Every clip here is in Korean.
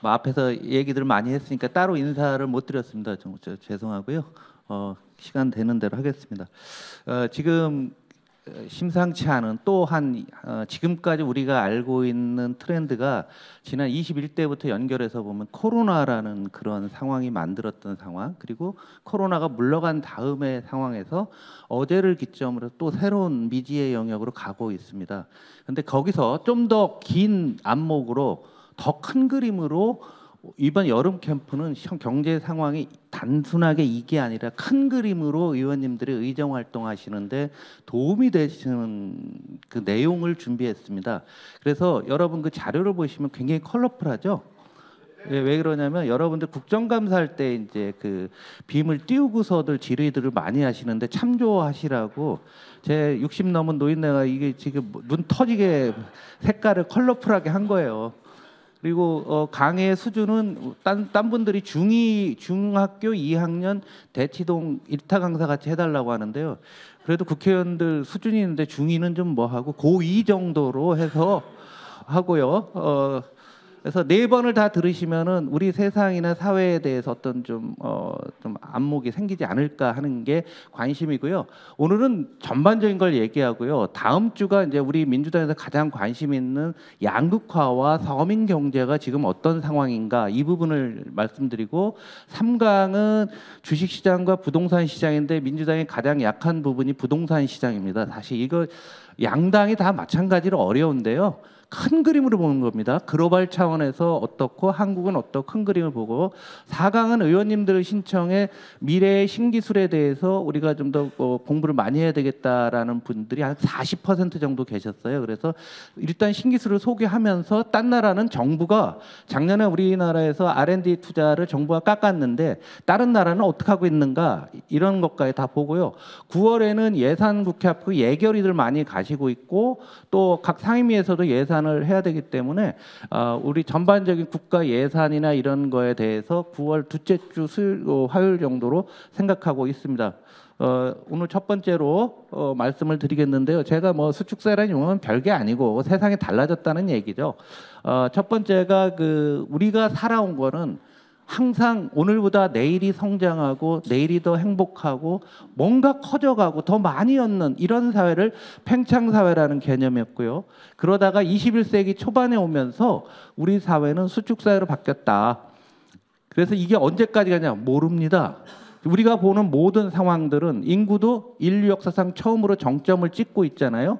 뭐 앞에서 얘기들 많이 했으니까 따로 인사를 못 드렸습니다. 죄송하고요. 시간 되는 대로 하겠습니다. 지금 심상치 않은 또한 지금까지 우리가 알고 있는 트렌드가 지난 21대부터 연결해서 보면 코로나라는 그런 상황이 만들었던 상황, 그리고 코로나가 물러간 다음의 상황에서 어제를 기점으로 또 새로운 미지의 영역으로 가고 있습니다. 근데 거기서 좀 더 긴 안목으로 더 큰 그림으로 이번 여름 캠프는 경제 상황이 단순하게 이게 아니라 큰 그림으로 의원님들이 의정 활동하시는데 도움이 되시는 그 내용을 준비했습니다. 그래서 여러분 그 자료를 보시면 굉장히 컬러풀하죠. 왜 그러냐면 여러분들 국정감사할 때 이제 그 빔을 띄우고서들 질의들을 많이 하시는데 참조하시라고 제 60 넘은 노인네가 이게 지금 눈 터지게 색깔을 컬러풀하게 한 거예요. 그리고 강의 수준은 딴 분들이 중학교 2학년 대치동 1타 강사 같이 해달라고 하는데요. 그래도 국회의원들 수준이 있는데 중2는 좀 뭐하고 고2 정도로 해서 하고요. 그래서 4번을 다 들으시면은 우리 세상이나 사회에 대해서 어떤 좀 안목이 생기지 않을까 하는 게 관심이고요. 오늘은 전반적인 걸 얘기하고요. 다음 주가 이제 우리 민주당에서 가장 관심 있는 양극화와 서민 경제가 지금 어떤 상황인가 이 부분을 말씀드리고 3강은 주식시장과 부동산 시장인데 민주당이 가장 약한 부분이 부동산 시장입니다. 사실 이거 양당이 다 마찬가지로 어려운데요. 큰 그림으로 보는 겁니다. 글로벌 차원에서 어떻고 한국은 어떻고 큰 그림을 보고 4강은 의원님들 신청에 미래의 신기술에 대해서 우리가 좀 더 공부를 많이 해야 되겠다라는 분들이 한 40% 정도 계셨어요. 그래서 일단 신기술을 소개하면서 딴 나라는 정부가 작년에 우리나라에서 R&D 투자를 정부가 깎았는데 다른 나라는 어떻게 하고 있는가 이런 것까지 다 보고요. 9월에는 예산 국회 앞으로 예결위들 많이 가시고 있고 또 각 상임위에서도 예산을 해야 되기 때문에 우리 전반적인 국가 예산이나 이런 거에 대해서 9월 둘째 주 화요일 정도로 생각하고 있습니다. 오늘 첫 번째로 말씀을 드리겠는데요. 제가 뭐 수축세라는 용어는 별게 아니고 세상이 달라졌다는 얘기죠. 첫 번째가 우리가 살아온 거는 항상 오늘보다 내일이 성장하고 내일이 더 행복하고 뭔가 커져가고 더 많이 얻는 이런 사회를 팽창사회라는 개념이었고요. 그러다가 21세기 초반에 오면서 우리 사회는 수축사회로 바뀌었다. 그래서 이게 언제까지 가냐 모릅니다. 우리가 보는 모든 상황들은 인구도 인류 역사상 처음으로 정점을 찍고 있잖아요.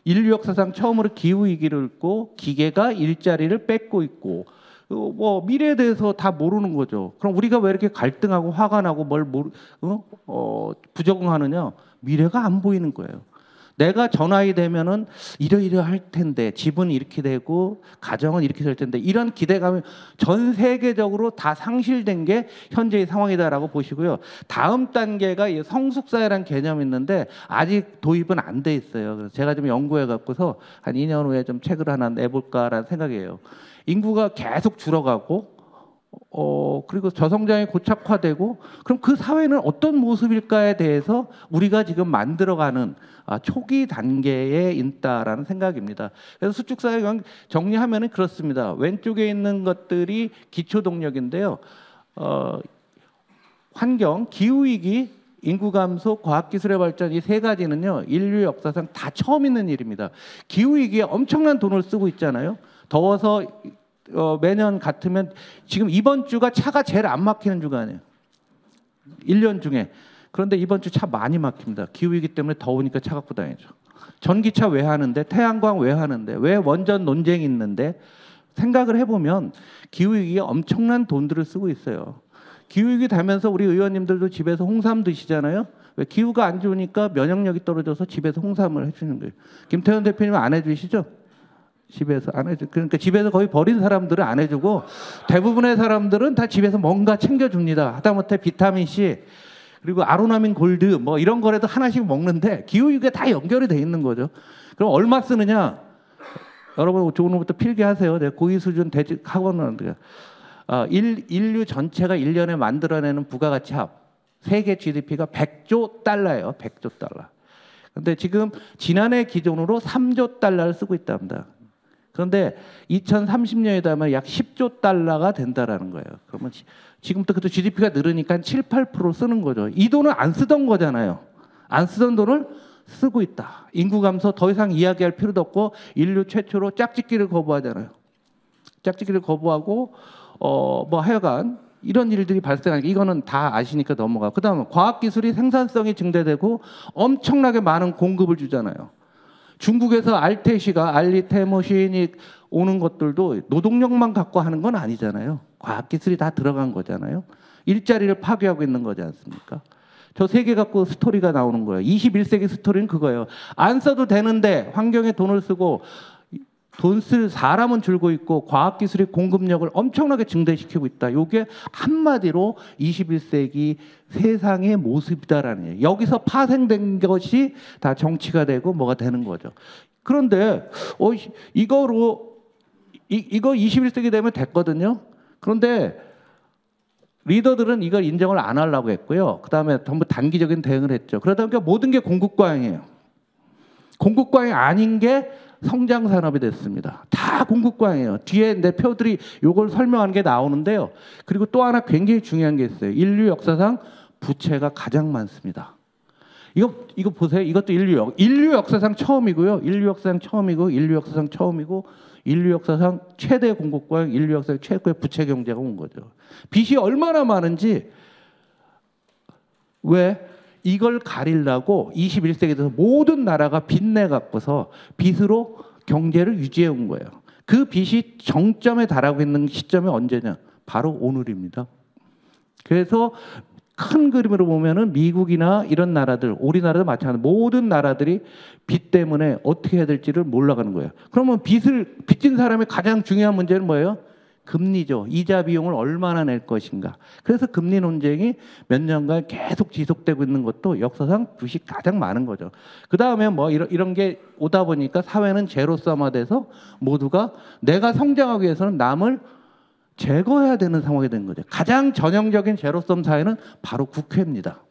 인류 역사상 처음으로 기후위기를 있고 기계가 일자리를 뺏고 있고 뭐 미래에 대해서 다 모르는 거죠. 그럼 우리가 왜 이렇게 갈등하고 화가 나고 부적응하느냐? 미래가 안 보이는 거예요. 내가 저 나이 되면은 이러이러할 텐데 집은 이렇게 되고 가정은 이렇게 될 텐데 이런 기대감이 전 세계적으로 다 상실된 게 현재의 상황이다라고 보시고요. 다음 단계가 성숙사회라는 개념이 있는데 아직 도입은 안 돼 있어요. 그래서 제가 좀 연구해 갖고서 한 2년 후에 좀 책을 하나 내볼까라는 생각이에요. 인구가 계속 줄어가고 그리고 저성장이 고착화되고 그럼 그 사회는 어떤 모습일까에 대해서 우리가 지금 만들어가는 초기 단계에 있다라는 생각입니다. 그래서 수축사회 정리하면은 그렇습니다. 왼쪽에 있는 것들이 기초동력인데요. 환경, 기후위기, 인구 감소, 과학기술의 발전 이 세 가지는요. 인류 역사상 다 처음 있는 일입니다. 기후위기에 엄청난 돈을 쓰고 있잖아요. 더워서 매년 같으면 지금 이번 주가 차가 제일 안 막히는 주간이에요. 1년 중에. 그런데 이번 주 차 많이 막힙니다. 기후위기 때문에 더우니까 차 갖고 다니죠. 전기차 왜 하는데? 태양광 왜 하는데? 왜 원전 논쟁이 있는데? 생각을 해보면 기후위기에 엄청난 돈들을 쓰고 있어요. 기후위기 되면서 우리 의원님들도 집에서 홍삼 드시잖아요. 왜 기후가 안 좋으니까 면역력이 떨어져서 집에서 홍삼을 해주는 거예요. 김태현 대표님은 안 해주시죠? 집에서 안 해주. 그러니까 집에서 거의 버린 사람들은 안 해주고 대부분의 사람들은 다 집에서 뭔가 챙겨줍니다. 하다못해 비타민 C 그리고 아로나민 골드 뭐 이런 거라도 하나씩 먹는데 기후위기가 다 연결이 돼 있는 거죠. 그럼 얼마 쓰느냐? 여러분 오늘부터 필기하세요. 내가 고위 수준 대직 학원은 인류 전체가 1년에 만들어내는 부가가치 합 세계 GDP가 100조 달러예요. 100조 달러. 근데 지금 지난해 기준으로 3조 달러를 쓰고 있답니다. 그런데 2030년에 되면 약 10조 달러가 된다라는 거예요. 그러면 지금부터 그래도 GDP가 늘으니까 7, 8% 쓰는 거죠. 이 돈을 안 쓰던 거잖아요. 안 쓰던 돈을 쓰고 있다. 인구 감소 더 이상 이야기할 필요도 없고 인류 최초로 짝짓기를 거부하잖아요. 짝짓기를 거부하고 뭐 하여간 이런 일들이 발생하니까 이거는 다 아시니까 넘어가. 그다음에 과학기술이 생산성이 증대되고 엄청나게 많은 공급을 주잖아요. 중국에서 알테시가 알리테머신이 오는 것들도 노동력만 갖고 하는 건 아니잖아요. 과학기술이 다 들어간 거잖아요. 일자리를 파괴하고 있는 거지 않습니까? 저 세 개 갖고 스토리가 나오는 거예요. 21세기 스토리는 그거예요. 안 써도 되는데 환경에 돈을 쓰고 돈 쓸 사람은 줄고 있고 과학기술의 공급력을 엄청나게 증대시키고 있다. 이게 한마디로 21세기 세상의 모습이다라는 얘기예요. 여기서 파생된 것이 다 정치가 되고 뭐가 되는 거죠. 그런데 이거 21세기 되면 됐거든요. 그런데 리더들은 이걸 인정을 안 하려고 했고요. 그다음에 전부 단기적인 대응을 했죠. 그러다 보니까 모든 게 공급과잉이에요. 공급과잉 아닌 게 성장 산업이 됐습니다. 다 공급과잉이에요. 뒤에 내 표들이 이걸 설명하는 게 나오는데요. 그리고 또 하나 굉장히 중요한 게 있어요. 인류 역사상 부채가 가장 많습니다. 이거 보세요. 이것도 인류 역사상 처음이고요. 인류 역사상 처음이고 인류 역사상 처음이고 인류 역사상 최대 공급과잉, 인류 역사상 최고의 부채 경제가 온 거죠. 빚이 얼마나 많은지 왜? 이걸 가리려고 21세기에 돼서 모든 나라가 빚내 갖고서 빚으로 경제를 유지해 온 거예요. 그 빚이 정점에 달하고 있는 시점이 언제냐? 바로 오늘입니다. 그래서 큰 그림으로 보면은 미국이나 이런 나라들, 우리나라도 마찬가지로 모든 나라들이 빚 때문에 어떻게 해야 될지를 몰라가는 거예요. 그러면 빚진 사람의 가장 중요한 문제는 뭐예요? 금리죠. 이자 비용을 얼마나 낼 것인가. 그래서 금리 논쟁이 몇 년간 계속 지속되고 있는 것도 역사상 빚이 가장 많은 거죠. 그 다음에 뭐 이런 게 오다 보니까 사회는 제로섬화돼서 모두가 내가 성장하기 위해서는 남을 제거해야 되는 상황이 된 거죠. 가장 전형적인 제로섬 사회는 바로 국회입니다.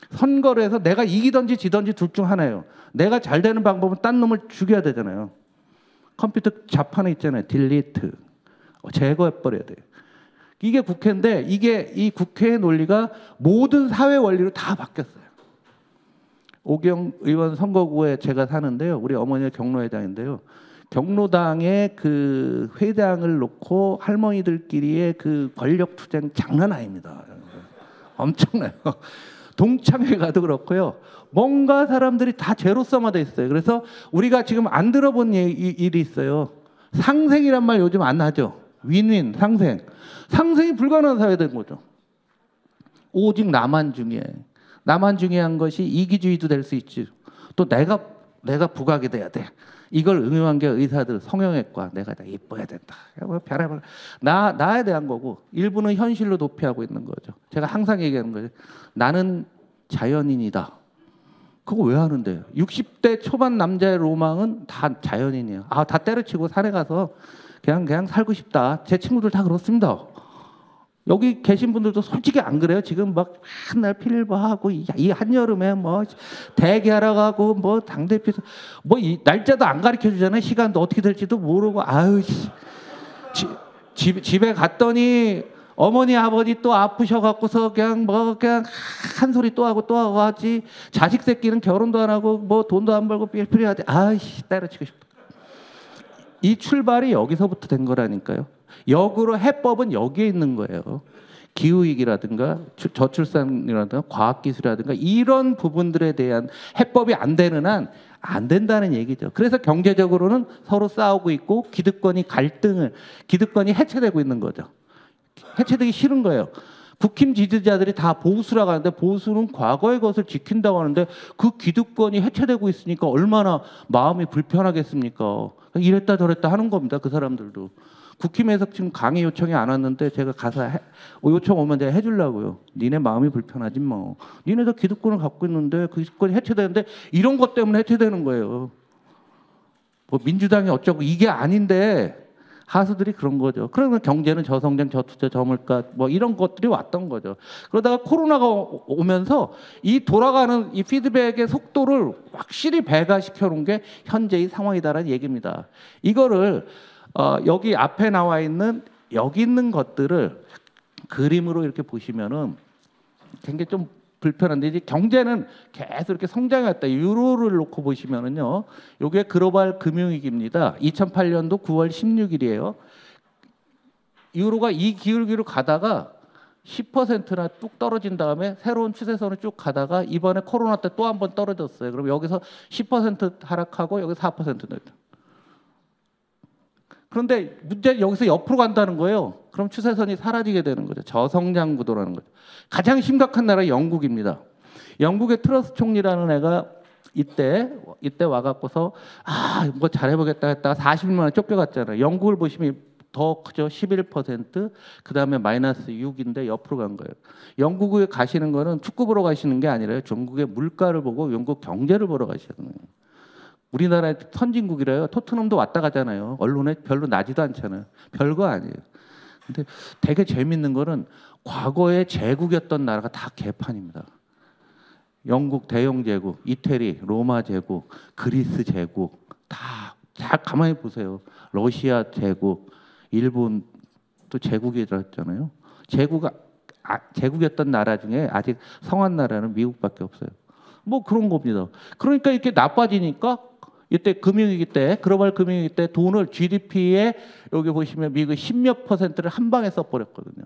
선거를 해서 내가 이기든지 지든지 둘 중 하나예요. 내가 잘 되는 방법은 딴 놈을 죽여야 되잖아요. 컴퓨터 자판에 있잖아요. 딜리트. 제거해버려야 돼요. 이게 국회인데 이 국회의 논리가 모든 사회 원리로 다 바뀌었어요. 오경 의원 선거구에 제가 사는데요. 우리 어머니가 경로회장인데요. 경로당의 그 회장을 놓고 할머니들끼리의 그 권력 투쟁 장난 아닙니다. 엄청나요. 동창회 가도 그렇고요. 뭔가 사람들이 다 제로섬화돼 있어요. 그래서 우리가 지금 안 들어본 일이 있어요. 상생이란 말 요즘 안 하죠. 윈윈, 상생. 상생이 불가능한 사회가 된 거죠. 오직 나만 중요해. 나만 중요한 것이 이기주의도 될 수 있지. 또 내가 부각이 돼야 돼. 이걸 응용한 게 의사들, 성형외과, 내가 다 이뻐야 된다. 별의별 나에 대한 거고 일부는 현실로 도피하고 있는 거죠. 제가 항상 얘기하는 거죠. 나는 자연인이다. 그거 왜 하는데요? 60대 초반 남자의 로망은 다 자연인이에요. 다 때려치고 산에 가서 그냥 살고 싶다. 제 친구들 다 그렇습니다. 여기 계신 분들도 솔직히 안 그래요? 지금 막 맨날 필버하고 이 한여름에 뭐 대기하러 가고 뭐 당대표 뭐 이 날짜도 안 가르쳐 주잖아요. 시간도 어떻게 될지도 모르고 아유 집에 갔더니 어머니 아버지 또 아프셔갖고서 그냥 한 소리 또 하고 하지. 자식 새끼는 결혼도 안 하고 뭐 돈도 안 벌고 삘삘이 하지. 아이씨 때려치고 싶다. 이 출발이 여기서부터 된 거라니까요. 역으로 해법은 여기에 있는 거예요. 기후위기라든가 저출산이라든가 과학기술이라든가 이런 부분들에 대한 해법이 안 되는 한 안 된다는 얘기죠. 그래서 경제적으로는 서로 싸우고 있고 기득권이 해체되고 있는 거죠. 해체되기 싫은 거예요. 국힘 지지자들이 다 보수라고 하는데 보수는 과거의 것을 지킨다고 하는데 그 기득권이 해체되고 있으니까 얼마나 마음이 불편하겠습니까? 이랬다 저랬다 하는 겁니다. 그 사람들도. 국힘에서 지금 강의 요청이 안 왔는데 제가 가서 요청 오면 제가 해주려고요. 니네 마음이 불편하지 뭐. 니네도 기득권을 갖고 있는데 그 기득권이 해체되는데 이런 것 때문에 해체되는 거예요. 뭐 민주당이 어쩌고 이게 아닌데 하수들이 그런 거죠. 그러면 경제는 저성장, 저투자, 저물가 뭐 이런 것들이 왔던 거죠. 그러다가 코로나가 오면서 이 돌아가는 이 피드백의 속도를 확실히 배가시켜 놓은 게 현재의 상황이다라는 얘기입니다. 이거를 여기 앞에 나와 있는 여기 있는 것들을 그림으로 이렇게 보시면은 굉장히 좀 불편한데, 이제 경제는 계속 이렇게 성장해 왔다. 유로를 놓고 보시면은요, 이게 글로벌 금융위기입니다. 2008년도 9월 16일이에요. 유로가 이 기울기로 가다가 10%나 뚝 떨어진 다음에 새로운 추세선을 쭉 가다가 이번에 코로나 때 또 한 번 떨어졌어요. 그럼 여기서 10% 하락하고 여기 4% 됐다. 그런데 문제는 여기서 옆으로 간다는 거예요. 그럼 추세선이 사라지게 되는 거죠. 저성장 구도라는 거죠. 가장 심각한 나라 영국입니다. 영국의 트러스 총리라는 애가 이때 와갖고서 뭐 잘해보겠다 했다가 40일 만에 쫓겨갔잖아요. 영국을 보시면 더 크죠. 11%, 그 다음에 마이너스 6인데 옆으로 간 거예요. 영국에 가시는 거는 축구 보러 가시는 게 아니라요. 중국의 물가를 보고 영국 경제를 보러 가시는 거예요. 우리나라의 선진국이라요. 토트넘도 왔다 가잖아요. 언론에 별로 나지도 않잖아요. 별거 아니에요. 근데 되게 재밌는 거는 과거에 제국이었던 나라가 다 개판입니다. 영국 대영 제국, 이태리, 로마 제국, 그리스 제국 다 가만히 보세요. 러시아 제국, 일본 또 제국이었잖아요. 제국이었던 나라 중에 아직 성한 나라는 미국밖에 없어요. 뭐 그런 겁니다. 그러니까 이렇게 나빠지니까 이때 금융위기 때, 글로벌 금융위기 때 돈을 GDP에 여기 보시면 미국 10몇 %를 한 방에 써버렸거든요.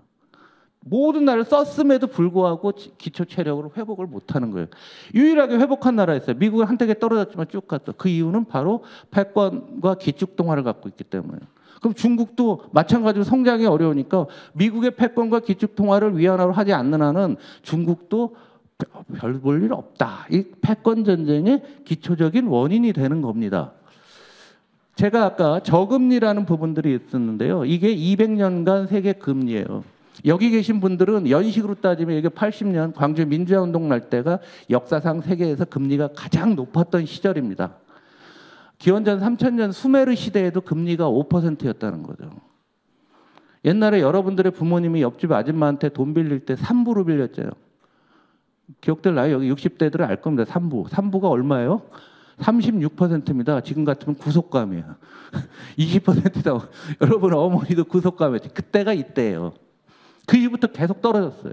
모든 나라를 썼음에도 불구하고 기초 체력으로 회복을 못하는 거예요. 유일하게 회복한 나라였어요. 미국은 한때 떨어졌지만 쭉 갔다. 그 이유는 바로 패권과 기축통화를 갖고 있기 때문에. 그럼 중국도 마찬가지로 성장이 어려우니까 미국의 패권과 기축통화를 위안화로 하지 않는 한은 중국도 별 볼 일 없다. 이 패권 전쟁의 기초적인 원인이 되는 겁니다. 제가 아까 저금리라는 부분들이 있었는데요. 이게 200년간 세계 금리예요. 여기 계신 분들은 연식으로 따지면 이게 80년 광주 민주화운동 날 때가 역사상 세계에서 금리가 가장 높았던 시절입니다. 기원전 3000년 수메르 시대에도 금리가 5%였다는 거죠. 옛날에 여러분들의 부모님이 옆집 아줌마한테 돈 빌릴 때 3부로 빌렸잖아요. 기억들 나요? 여기 60대들은 알 겁니다. 3부. 3부가 얼마예요? 36%입니다. 지금 같으면 구속감이에요. 20%다. 여러분 어머니도 구속감이에요. 그때가 이때예요. 그 이후부터 계속 떨어졌어요.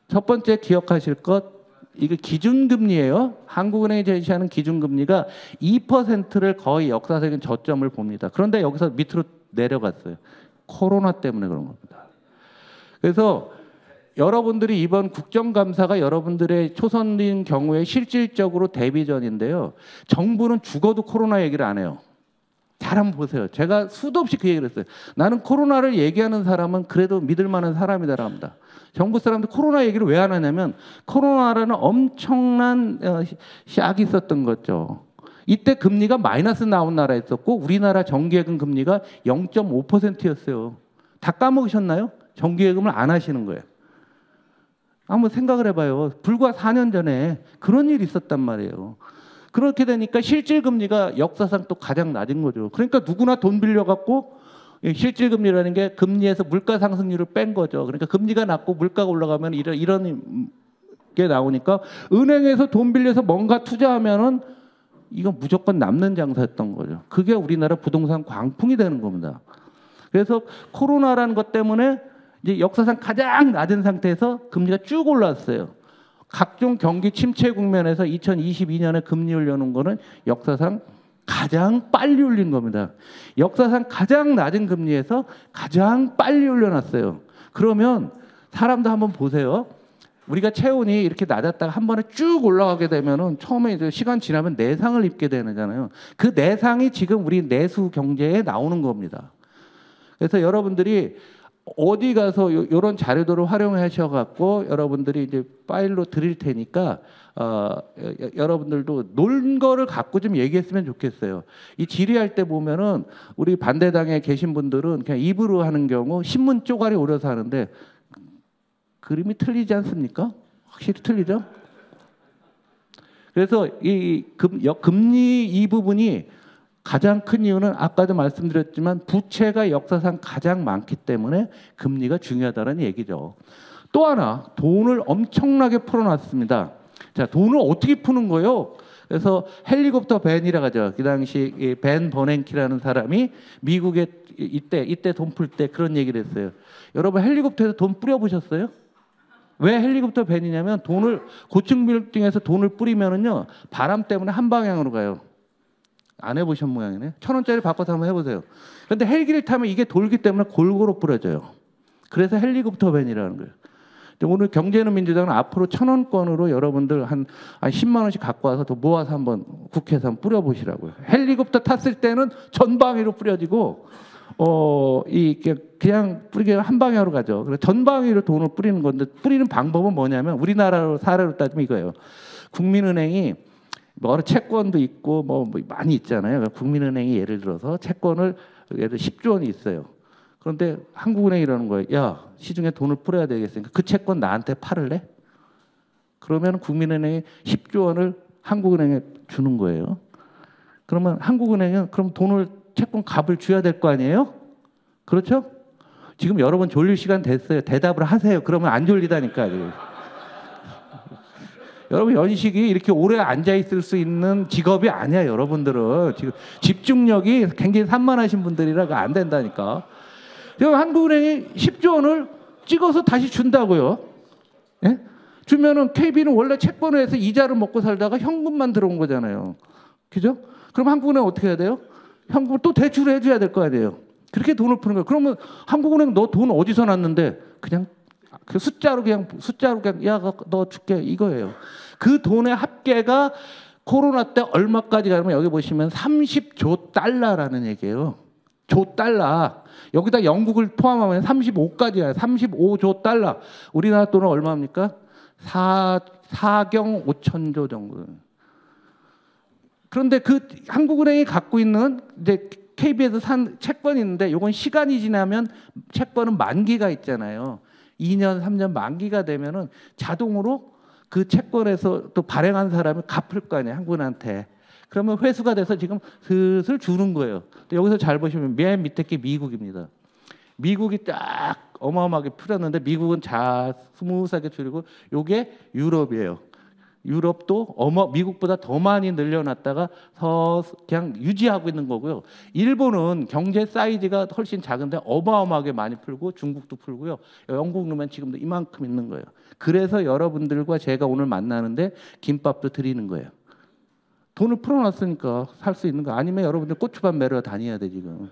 첫 번째 기억하실 것, 이게 기준금리예요. 한국은행이 제시하는 기준금리가 2%를 거의 역사적인 저점을 봅니다. 그런데 여기서 밑으로 내려갔어요. 코로나 때문에 그런 겁니다. 그래서 여러분들이 이번 국정감사가 여러분들의 초선인 경우에 실질적으로 대비전인데요. 정부는 죽어도 코로나 얘기를 안 해요. 잘 한번 보세요. 제가 수도 없이 그 얘기를 했어요. 나는 코로나를 얘기하는 사람은 그래도 믿을 만한 사람이다라 합니다. 정부 사람들 코로나 얘기를 왜 안 하냐면 코로나라는 엄청난 샥이 있었던 거죠. 이때 금리가 마이너스 나온 나라 있었고 우리나라 정기예금 금리가 0.5%였어요. 다 까먹으셨나요? 정기예금을 안 하시는 거예요. 한번 생각을 해봐요. 불과 4년 전에 그런 일이 있었단 말이에요. 그렇게 되니까 실질금리가 역사상 또 가장 낮은 거죠. 그러니까 누구나 돈 빌려갖고 실질금리라는 게 금리에서 물가 상승률을 뺀 거죠. 그러니까 금리가 낮고 물가가 올라가면 이런 게 나오니까 은행에서 돈 빌려서 뭔가 투자하면은 이건 무조건 남는 장사였던 거죠. 그게 우리나라 부동산 광풍이 되는 겁니다. 그래서 코로나라는 것 때문에 이제 역사상 가장 낮은 상태에서 금리가 쭉 올랐어요. 각종 경기 침체 국면에서 2022년에 금리 올려놓은 거는 역사상 가장 빨리 올린 겁니다. 역사상 가장 낮은 금리에서 가장 빨리 올려놨어요. 그러면 사람도 한번 보세요. 우리가 체온이 이렇게 낮았다가 한 번에 쭉 올라가게 되면은 처음에 이제 시간 지나면 내상을 입게 되잖아요. 그 내상이 지금 우리 내수 경제에 나오는 겁니다. 그래서 여러분들이 어디 가서 이런 자료들을 활용하셔갖고 여러분들이 이제 파일로 드릴 테니까 여러분들도 논 거를 갖고 좀 얘기했으면 좋겠어요. 이 질의할 때 보면은 우리 반대당에 계신 분들은 그냥 입으로 하는 경우 신문 쪼가리 오려서 하는데 그림이 틀리지 않습니까? 확실히 틀리죠? 그래서 이 금리 이 부분이 가장 큰 이유는 아까도 말씀드렸지만 부채가 역사상 가장 많기 때문에 금리가 중요하다는 얘기죠. 또 하나 돈을 엄청나게 풀어놨습니다. 자, 돈을 어떻게 푸는 거예요? 그래서 헬리콥터 벤이라고 하죠. 그 당시 벤 버냉키라는 사람이 미국에 이때 돈 풀 때 그런 얘기를 했어요. 여러분 헬리콥터에서 돈 뿌려보셨어요? 왜 헬리콥터 벤이냐면 돈을 고층 빌딩에서 돈을 뿌리면은요 바람 때문에 한 방향으로 가요. 안 해보신 모양이네. 1,000원짜리 바꿔서 한번 해보세요. 그런데 헬기를 타면 이게 돌기 때문에 골고루 뿌려져요. 그래서 헬리콥터 벤이라는 거예요. 오늘 경제는 민주당은 앞으로 1,000원권으로 여러분들 한 10만 원씩 갖고 와서 더 모아서 한번 국회에서 한번 뿌려보시라고요. 헬리콥터 탔을 때는 전방위로 뿌려지고 그냥 뿌리게 한 방향으로 가죠. 그래서 전방위로 돈을 뿌리는 건데 뿌리는 방법은 뭐냐면 우리나라 사례로 따지면 이거예요. 국민은행이 여러 채권도 있고 뭐 많이 있잖아요. 국민은행이 예를 들어서 채권을 예를 들어 10조 원이 있어요. 그런데 한국은행이 이러는 거예요. 야, 시중에 돈을 뿌려야 되겠으니까 그 채권 나한테 팔을래? 그러면 국민은행이 10조 원을 한국은행에 주는 거예요. 그러면 한국은행은 그럼 돈을 채권 값을 줘야 될 거 아니에요? 그렇죠? 지금 여러분 졸릴 시간 됐어요. 대답을 하세요. 그러면 안 졸리다니까요. 여러분 연식이 이렇게 오래 앉아 있을 수 있는 직업이 아니야. 여러분들은 지금 집중력이 굉장히 산만하신 분들이라 안 된다니까. 그럼 한국은행이 10조 원을 찍어서 다시 준다고요. 예? 주면은 KB는 원래 채권을 해서 이자를 먹고 살다가 현금만 들어온 거잖아요. 그죠? 그럼 한국은행 어떻게 해야 돼요? 현금을 또 대출을 해줘야 될 거 아니에요. 그렇게 돈을 푸는 거예요. 그러면 한국은행 너 돈 어디서 났는데 그냥 그 숫자로 그냥 야 너 줄게 이거예요. 그 돈의 합계가 코로나 때 얼마까지 가면 여기 보시면 30조 달러라는 얘기예요. 조 달러. 여기다 영국을 포함하면 35까지 가요. 35조 달러. 우리나라 돈은 얼마입니까? 4경 5천조 정도. 그런데 그 한국은행이 갖고 있는 이제 KB에서 산 채권이 있는데 이건 시간이 지나면 채권은 만기가 있잖아요. 2년, 3년 만기가 되면은 자동으로 그 채권에서 또 발행한 사람이 갚을 거 아니에요. 한국은행한테. 그러면 회수가 돼서 지금 슬슬 주는 거예요. 여기서 잘 보시면 맨 밑에 게 미국입니다. 미국이 딱 어마어마하게 풀었는데 미국은 스무스하게 줄이고 이게 유럽이에요. 유럽도 미국보다 더 많이 늘려놨다가 그냥 유지하고 있는 거고요. 일본은 경제 사이즈가 훨씬 작은데 어마어마하게 많이 풀고 중국도 풀고요. 영국 넣으면 지금도 이만큼 있는 거예요. 그래서 여러분들과 제가 오늘 만나는데 김밥도 드리는 거예요. 돈을 풀어놨으니까 살 수 있는 거 아니면 여러분들 고추밥 매러 다녀야 돼 지금.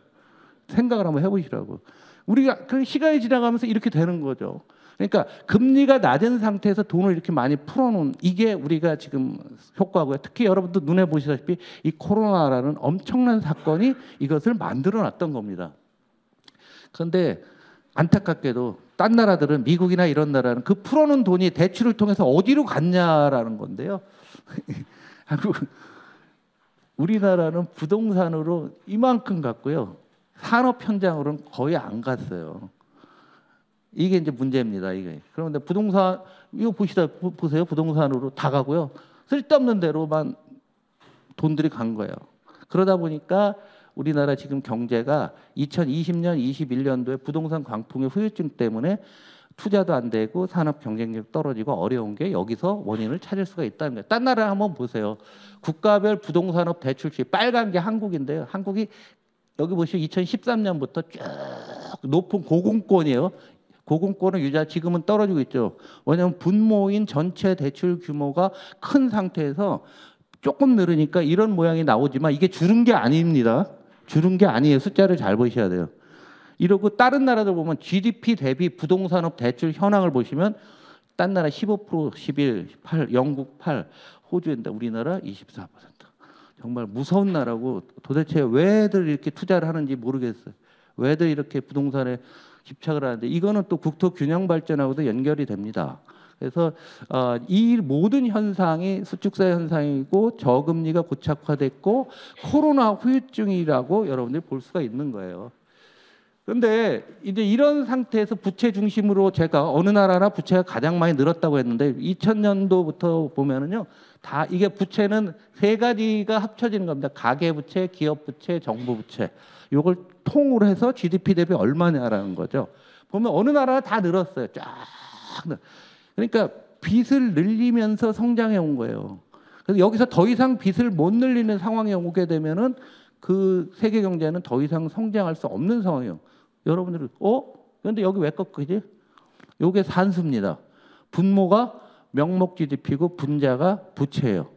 생각을 한번 해보시라고. 우리가 그 시간이 지나가면서 이렇게 되는 거죠. 그러니까 금리가 낮은 상태에서 돈을 이렇게 많이 풀어놓은 이게 우리가 지금 효과고요. 특히 여러분도 눈에 보시다시피 이 코로나라는 엄청난 사건이 이것을 만들어놨던 겁니다. 그런데 안타깝게도 딴 나라들은 미국이나 이런 나라는 그 풀어놓은 돈이 대출을 통해서 어디로 갔냐라는 건데요. 우리나라는 부동산으로 이만큼 갔고요. 산업 현장으로는 거의 안 갔어요. 이게 이제 문제입니다. 이게. 그런데 부동산 이거 보세요. 부동산으로 다 가고요. 쓸데없는 데로만 돈들이 간 거예요. 그러다 보니까 우리나라 지금 경제가 2020년, 21년도에 부동산 광풍의 후유증 때문에 투자도 안 되고 산업 경쟁력 떨어지고 어려운 게 여기서 원인을 찾을 수가 있다는 거예요. 딴 나라 한번 보세요. 국가별 부동산업 대출주의 빨간 게 한국인데요. 한국이 여기 보시면 2013년부터 쭉 높은 고금권이에요. 고금권은 유지하 지금은 떨어지고 있죠. 왜냐하면 분모인 전체 대출 규모가 큰 상태에서 조금 늘으니까 이런 모양이 나오지만 이게 줄은 게 아닙니다. 줄은 게 아니에요. 숫자를 잘 보셔야 돼요. 이러고 다른 나라들 보면 GDP 대비 부동산업 대출 현황을 보시면 딴 나라 15%, 11, 8, 영국 8, 호주인데 우리나라 24%. 정말 무서운 나라고 도대체 왜들 이렇게 투자를 하는지 모르겠어요. 왜들 이렇게 부동산에 집착을 하는데 이거는 또 국토 균형 발전하고도 연결이 됩니다. 그래서 이 모든 현상이 수축사 현상이고 저금리가 고착화됐고 코로나 후유증이라고 여러분들이 볼 수가 있는 거예요. 근데 이제 이런 상태에서 부채 중심으로 제가 어느 나라나 부채가 가장 많이 늘었다고 했는데 2000년도부터 보면은요. 다 이게 부채는 세 가지가 합쳐지는 겁니다. 가계 부채, 기업 부채, 정부 부채. 요걸 통으로 해서 GDP 대비 얼마냐라는 거죠. 보면 어느 나라가 다 늘었어요. 쫙. 그러니까 빚을 늘리면서 성장해 온 거예요. 그래서 여기서 더 이상 빚을 못 늘리는 상황에 오게 되면은 그 세계 경제는 더 이상 성장할 수 없는 상황이에요. 여러분들은 그런데 여기 왜 꺾이지? 요게 산수입니다. 분모가 명목 GDP고 분자가 부채예요.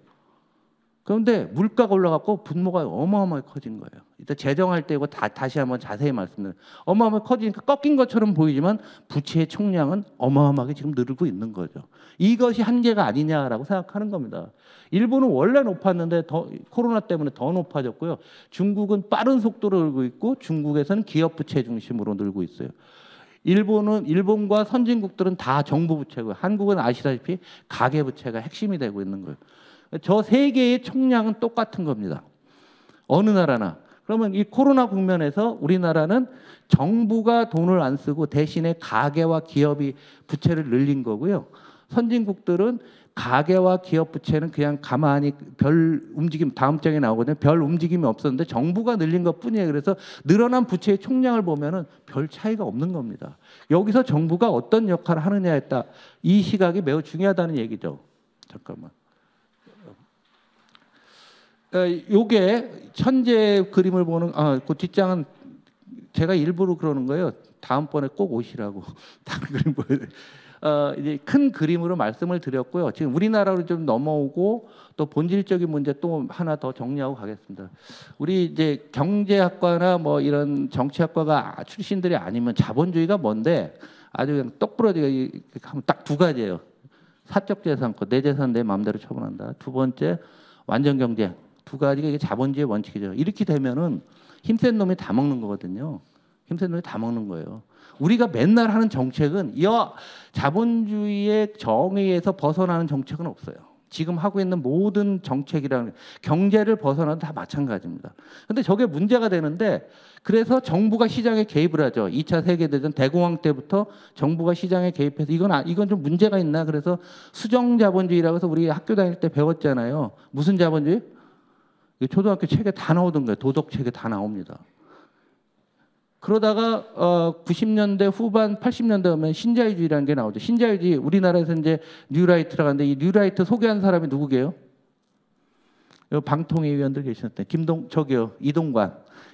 그런데 물가가 올라갔고 분모가 어마어마하게 커진 거예요. 이따 재정할 때 이거 다시 한번 자세히 말씀드려요. 어마어마하게 커지니까 꺾인 것처럼 보이지만 부채의 총량은 어마어마하게 지금 늘고 있는 거죠. 이것이 한계가 아니냐라고 생각하는 겁니다. 일본은 원래 높았는데 코로나 때문에 더 높아졌고요. 중국은 빠른 속도로 늘고 있고 중국에서는 기업 부채 중심으로 늘고 있어요. 일본과 선진국들은 다 정부 부채고요. 한국은 아시다시피 가계 부채가 핵심이 되고 있는 거예요. 저 세 개의 총량은 똑같은 겁니다. 어느 나라나. 그러면 이 코로나 국면에서 우리나라는 정부가 돈을 안 쓰고 대신에 가계와 기업이 부채를 늘린 거고요. 선진국들은 가계와 기업 부채는 그냥 가만히 별 움직임, 다음 장에 나오거든요. 별 움직임이 없었는데 정부가 늘린 것 뿐이에요. 그래서 늘어난 부채의 총량을 보면은 별 차이가 없는 겁니다. 여기서 정부가 어떤 역할을 하느냐에 따라 이 시각이 매우 중요하다는 얘기죠. 잠깐만. 요게 천재 그림을 보는 그 뒷장은 제가 일부러 그러는 거예요. 다음번에 꼭 오시라고. 다른 그림 보여요. 이제 큰 그림으로 말씀을 드렸고요. 지금 우리나라로 좀 넘어오고 또 본질적인 문제 또 하나 더 정리하고 가겠습니다. 우리 이제 경제학과나 뭐 이런 정치학과가 출신들이 아니면 자본주의가 뭔데 아주 그냥 똑부러지게 딱 두 가지예요. 사적 재산권, 내 재산 내 마음대로 처분한다. 두 번째 완전 경쟁. 두 가지가 이게 자본주의 원칙이죠. 이렇게 되면은 힘센 놈이 다 먹는 거거든요. 힘센 놈이 다 먹는 거예요. 우리가 맨날 하는 정책은 자본주의의 정의에서 벗어나는 정책은 없어요. 지금 하고 있는 모든 정책이라는 경제를 벗어나도 다 마찬가지입니다. 근데 저게 문제가 되는데 그래서 정부가 시장에 개입을 하죠. 2차 세계대전 대공황 때부터 정부가 시장에 개입해서 이건 좀 문제가 있나? 그래서 수정 자본주의라고 해서 우리 학교 다닐 때 배웠잖아요. 무슨 자본주의? 초등학교 책에 다 나오던 거예요. 도덕 책에 다 나옵니다. 그러다가 90년대 후반 80년대 오면 신자유주의라는 게 나오죠. 신자유주의 우리나라에서 이제 뉴라이트라고 하는데 이 뉴라이트 소개한 사람이 누구게요? 방통위 위원들 계셨대.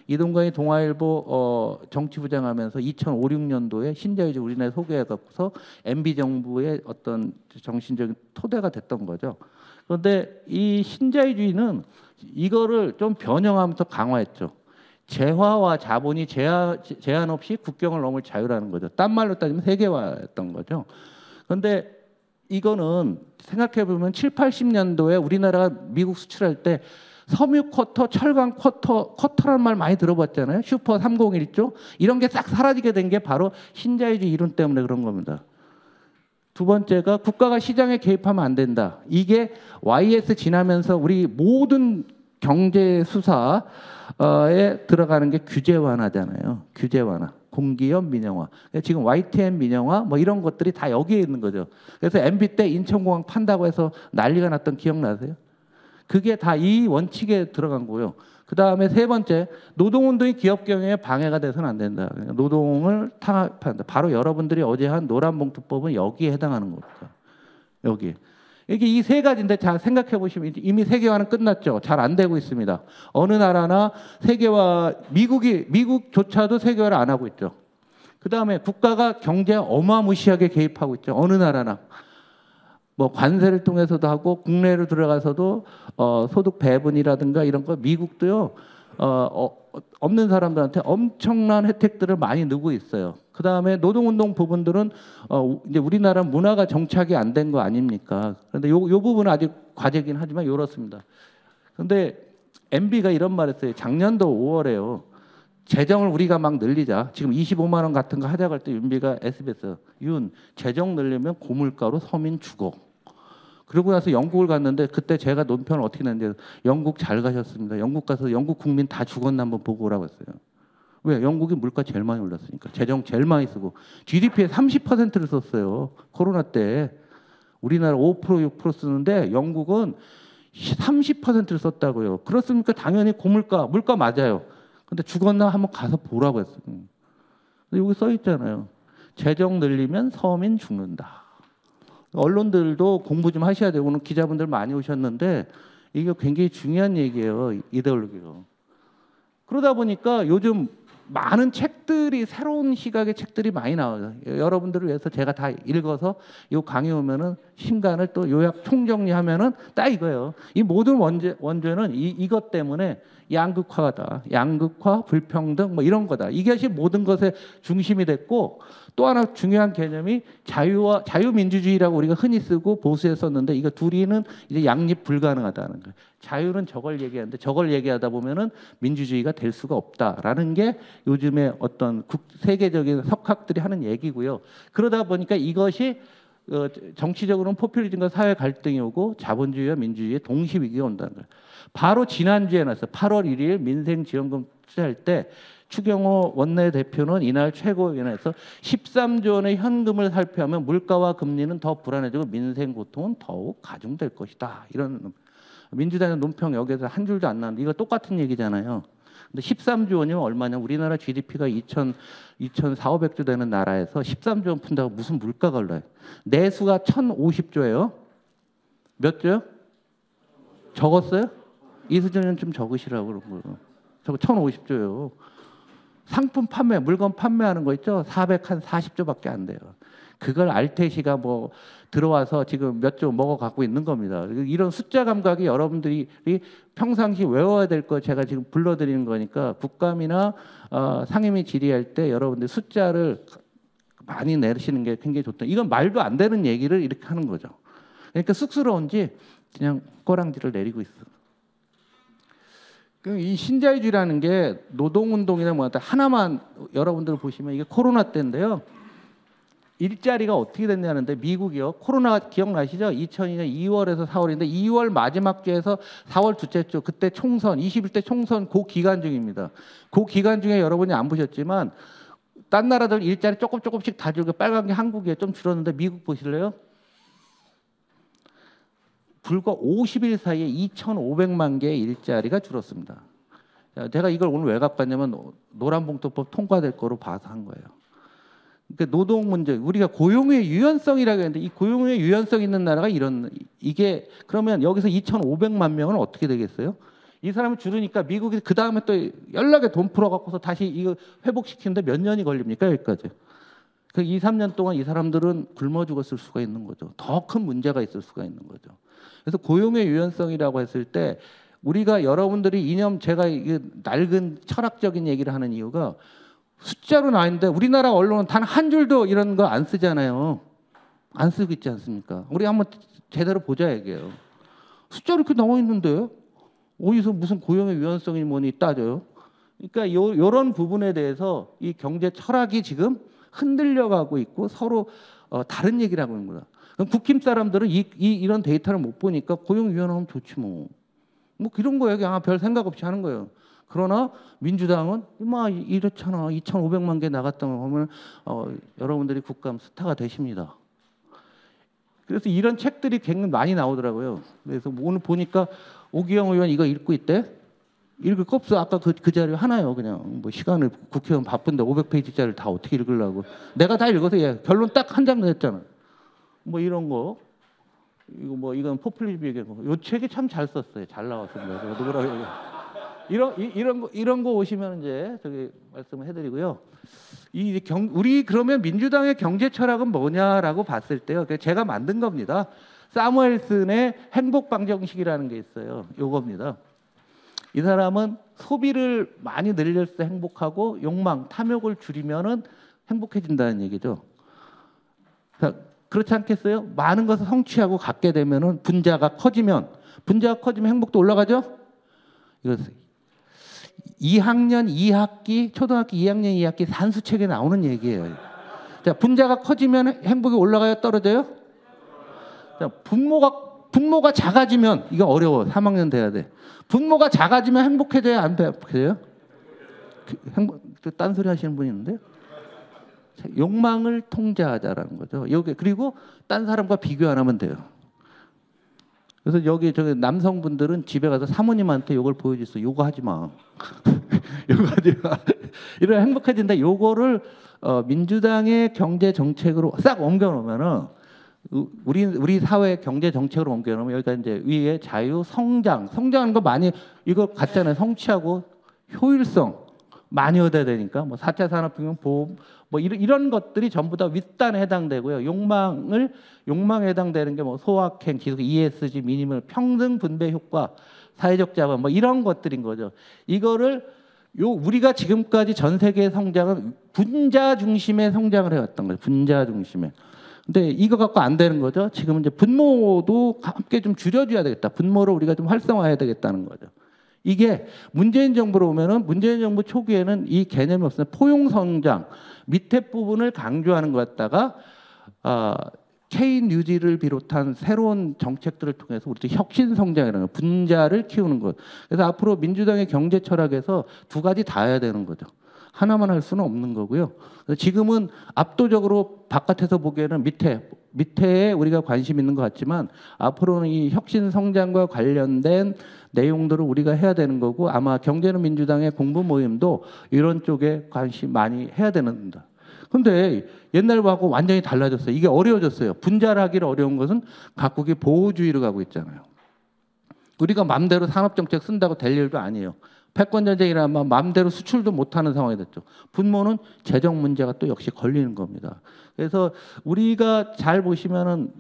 이동관이 동아일보 정치부장 하면서 2005, 6년도에 신자유주의 우리나라에 소개해갖고서 MB 정부의 어떤 정신적인 토대가 됐던 거죠. 그런데 이 신자유주의는 이거를 좀 변형하면서 강화했죠. 재화와 자본이 제한 없이 국경을 넘을 자유라는 거죠. 딴 말로 따지면 세계화였던 거죠. 그런데 이거는 생각해 보면 7, 80년도에 우리나라가 미국 수출할 때 섬유 쿼터, 철강 쿼터라는 말 많이 들어봤잖아요. 슈퍼 301조 이런 게 싹 사라지게 된 게 바로 신자유주의 이론 때문에 그런 겁니다. 두 번째가 국가가 시장에 개입하면 안 된다. 이게 YS 지나면서 우리 모든 경제 수사에 들어가는 게 규제 완화잖아요. 규제 완화, 공기업 민영화. 지금 YTN 민영화 뭐 이런 것들이 다 여기에 있는 거죠. 그래서 MB 때 인천공항 판다고 해서 난리가 났던 기억나세요? 그게 다 이 원칙에 들어간 거고요. 그 다음에 세 번째, 노동운동이 기업 경영에 방해가 돼서는 안 된다. 그러니까 노동을 탄압한다. 바로 여러분들이 어제 한 노란봉투법은 여기에 해당하는 겁니다. 여기. 이게 이 세 가지인데 잘 생각해 보시면 이미 세계화는 끝났죠. 잘 안 되고 있습니다. 어느 나라나 세계화, 미국조차도 세계화를 안 하고 있죠. 그 다음에 국가가 경제에 어마무시하게 개입하고 있죠. 어느 나라나. 뭐 관세를 통해서도 하고 국내로 들어가서도 소득 배분이라든가 이런 거 미국도요. 없는 사람들한테 엄청난 혜택들을 많이 누고 있어요. 그 다음에 노동운동 부분들은 이제 우리나라 문화가 정착이 안 된 거 아닙니까? 그런데 요 부분은 아직 과제긴 하지만 이렇습니다. 그런데 MB가 이런 말했어요. 작년도 5월에요. 재정을 우리가 막 늘리자. 지금 25만 원 같은 거 하자고 할 때 윤비가 SBS 재정 늘리면 고물가로 서민 죽어. 그러고 나서 영국을 갔는데 그때 제가 논평을 어떻게 냈는데 영국 잘 가셨습니다. 영국 가서 영국 국민 다 죽었나 한번 보고 오라고 했어요. 왜? 영국이 물가 제일 많이 올랐으니까. 재정 제일 많이 쓰고 GDP의 30%를 썼어요. 코로나 때. 우리나라 5% 6% 쓰는데 영국은 30%를 썼다고요. 그렇습니까? 당연히 고물가, 물가 맞아요. 근데 죽었나 한번 가서 보라고 했어요. 여기 써 있잖아요. 재정 늘리면 서민 죽는다. 언론들도 공부 좀 하셔야 되고 오늘 기자분들 많이 오셨는데 이게 굉장히 중요한 얘기예요. 이데올로기로. 그러다 보니까 요즘 많은 책들이 새로운 시각의 책들이 많이 나와요. 여러분들을 위해서 제가 다 읽어서 이 강의 오면은 심간을 또 요약 총정리하면은 딱 이거예요. 이 모든 원죄는 이것 때문에 양극화다. 양극화, 불평등 뭐 이런 거다. 이것이 모든 것의 중심이 됐고 또 하나 중요한 개념이 자유민주주의라고 우리가 흔히 쓰고 보수에 썼는데 이거 둘이는 이제 양립 불가능하다는 거예요. 자유는 저걸 얘기하는데 저걸 얘기하다 보면은 민주주의가 될 수가 없다라는 게 요즘에 어떤 세계적인 석학들이 하는 얘기고요. 그러다 보니까 이것이 정치적으로는 포퓰리즘과 사회 갈등이 오고 자본주의와 민주주의의 동시 위기가 온다는 거예요. 바로 지난주에 나서 8월 1일 민생지원금 투자할 때 추경호 원내대표는 이날 최고위원회에서 13조 원의 현금을 살펴하면 물가와 금리는 더 불안해지고 민생 고통은 더욱 가중될 것이다. 이런 민주당의 논평 여기에서 한 줄도 안 나왔는데 이거 똑같은 얘기잖아요. 근데 13조 원이면 얼마냐? 우리나라 GDP가 2,400조 되는 나라에서 13조 원 푼다고 무슨 물가가 올라요? 내수가 1,050조예요. 몇 조요? 적었어요? 이수정은 좀 적으시라고 그런 거예요. 저거 1,050조예요. 상품 판매, 물건 판매하는 거 있죠? 440조밖에 안 돼요. 그걸 알테시가 뭐 들어와서 지금 몇 조 먹어 갖고 있는 겁니다. 이런 숫자 감각이 여러분들이 평상시 외워야 될 거 제가 지금 불러드리는 거니까 국감이나 상임위 질의할 때 여러분들 숫자를 많이 내시는 게 굉장히 좋다. 이건 말도 안 되는 얘기를 이렇게 하는 거죠. 그러니까 쑥스러운지 그냥 꼬랑지를 내리고 있어. 이 신자유주의라는 게 노동운동이나 뭐 하나만 여러분들 보시면 이게 코로나 때인데요. 일자리가 어떻게 됐냐는데 미국이요. 코로나 기억나시죠? 2002년 2월에서 4월인데 2월 마지막 주에서 4월 둘째 주 그때 총선 21대 총선 그 기간 중입니다. 그 기간 중에 여러분이 안 보셨지만 딴 나라들 일자리 조금씩 다 줄고 빨간 게 한국에 좀 줄었는데 미국 보실래요? 불과 50일 사이에 2,500만 개의 일자리가 줄었습니다. 제가 이걸 오늘 왜 갖고 왔냐면 노란봉투법 통과될 거로 봐서 한 거예요. 그러니까 노동 문제, 우리가 고용의 유연성이라고 했는데 이 고용의 유연성 있는 나라가 이게 그러면 여기서 2,500만 명은 어떻게 되겠어요? 이 사람이 줄으니까 미국이 그 다음에 또 연락에 돈 풀어갖고서 다시 이거 회복시키는데 몇 년이 걸립니까 여기까지? 그 2, 3년 동안 이 사람들은 굶어 죽었을 수가 있는 거죠. 더 큰 문제가 있을 수가 있는 거죠. 그래서 고용의 유연성이라고 했을 때 우리가 여러분들이 이념 제가 이게 낡은 철학적인 얘기를 하는 이유가 숫자로 나와 있는데 우리나라 언론은 단 한 줄도 이런 거 안 쓰잖아요. 안 쓰고 있지 않습니까? 우리 한번 제대로 보자 얘기예요. 숫자 이렇게 나와 있는데 어디서 무슨 고용의 유연성이 뭐니 따져요? 그러니까 이런 부분에 대해서 이 경제 철학이 지금 흔들려가고 있고 서로 다른 얘기를 하고 있는 거야. 그럼 국힘 사람들은 이런 데이터를 못 보니까 고용 유연하면 좋지 뭐. 뭐 그런 거예요. 그냥 별 생각 없이 하는 거예요. 그러나 민주당은 이렇잖아. 2,500만 개 나갔다고 하면 여러분들이 국감 스타가 되십니다. 그래서 이런 책들이 굉장히 많이 나오더라고요. 그래서 오늘 보니까 오기영 의원 이거 읽고 있대. 읽을 거 없어. 아까 그 자료 하나요. 그냥 뭐 시간을 국회의원 바쁜데 500페이지짜리를 다 어떻게 읽으려고. 내가 다 읽어서 결론 딱 한 장 냈잖아. 뭐 이런 거. 이거 뭐 이건 포퓰리즘 얘기고. 요 책이 참 잘 썼어요. 잘 나왔습니다. 누구라고 이런 거 오시면 이제 저기 말씀을 해드리고요. 우리 그러면 민주당의 경제 철학은 뭐냐라고 봤을 때요. 제가 만든 겁니다. 사무엘슨의 행복 방정식이라는 게 있어요. 요겁니다. 이 사람은 소비를 많이 늘릴 때 행복하고 욕망, 탐욕을 줄이면은 행복해진다는 얘기죠. 그렇지 않겠어요? 많은 것을 성취하고 갖게 되면은 분자가 커지면 행복도 올라가죠? 이거 2학년 2학기, 초등학교 2학년 2학기 산수책에 나오는 얘기예요. 자, 분자가 커지면 행복이 올라가요, 떨어져요? 자, 분모가 작아지면 이거 어려워. 3학년 돼야 돼. 분모가 작아지면 행복해져요, 안 행복해져요? 또 딴소리 하시는 분이 있는데 욕망을 통제하자라는 거죠. 여기 그리고 딴 사람과 비교 안 하면 돼요. 그래서 여기 저기 남성분들은 집에 가서 사모님한테 요걸 보여줬어. 요거 하지 마. 요거 하지 마. 이런 행복해진다. 요거를 민주당의 경제 정책으로 싹 옮겨 놓으면은 우리 사회 경제 정책으로 옮겨 놓으면 여기가 이제 위에 자유, 성장하는 거 많이 이거 같잖아요. 성취하고 효율성 많이 얻어야 되니까 뭐 4차 산업혁명 보험 뭐 이런 것들이 전부 다 윗단에 해당되고요. 욕망에 해당되는 게 뭐 소확행, 지속, ESG, 미니멀, 평등 분배 효과, 사회적 자본 뭐 이런 것들인 거죠. 이거를 우리가 지금까지 전 세계 성장은 분자 중심의 성장을 해왔던 거예요. 분자 중심의. 근데 이거 갖고 안 되는 거죠. 지금 이제 분모도 함께 좀 줄여줘야 되겠다. 분모를 우리가 좀 활성화해야 되겠다는 거죠. 이게 문재인 정부로 오면은 문재인 정부 초기에는 이 개념이 없어요. 포용 성장 밑에 부분을 강조하는 것 같다가 K 뉴딜을 비롯한 새로운 정책들을 통해서 우리 혁신 성장이라는 분자를 키우는 것. 그래서 앞으로 민주당의 경제 철학에서 두 가지 다 해야 되는 거죠. 하나만 할 수는 없는 거고요. 지금은 압도적으로 바깥에서 보기에는 밑에에 우리가 관심 있는 것 같지만 앞으로는 이 혁신 성장과 관련된 내용들을 우리가 해야 되는 거고 아마 경제는 민주당의 공부 모임도 이런 쪽에 관심 많이 해야 되는다. 근데 옛날하고 완전히 달라졌어요. 이게 어려워졌어요. 분자를 하기를 어려운 것은 각국이 보호주의로 가고 있잖아요. 우리가 마음대로 산업정책 쓴다고 될 일도 아니에요. 패권전쟁이라면 마음대로 수출도 못하는 상황이 됐죠. 분모는 재정 문제가 또 역시 걸리는 겁니다. 그래서 우리가 잘 보시면은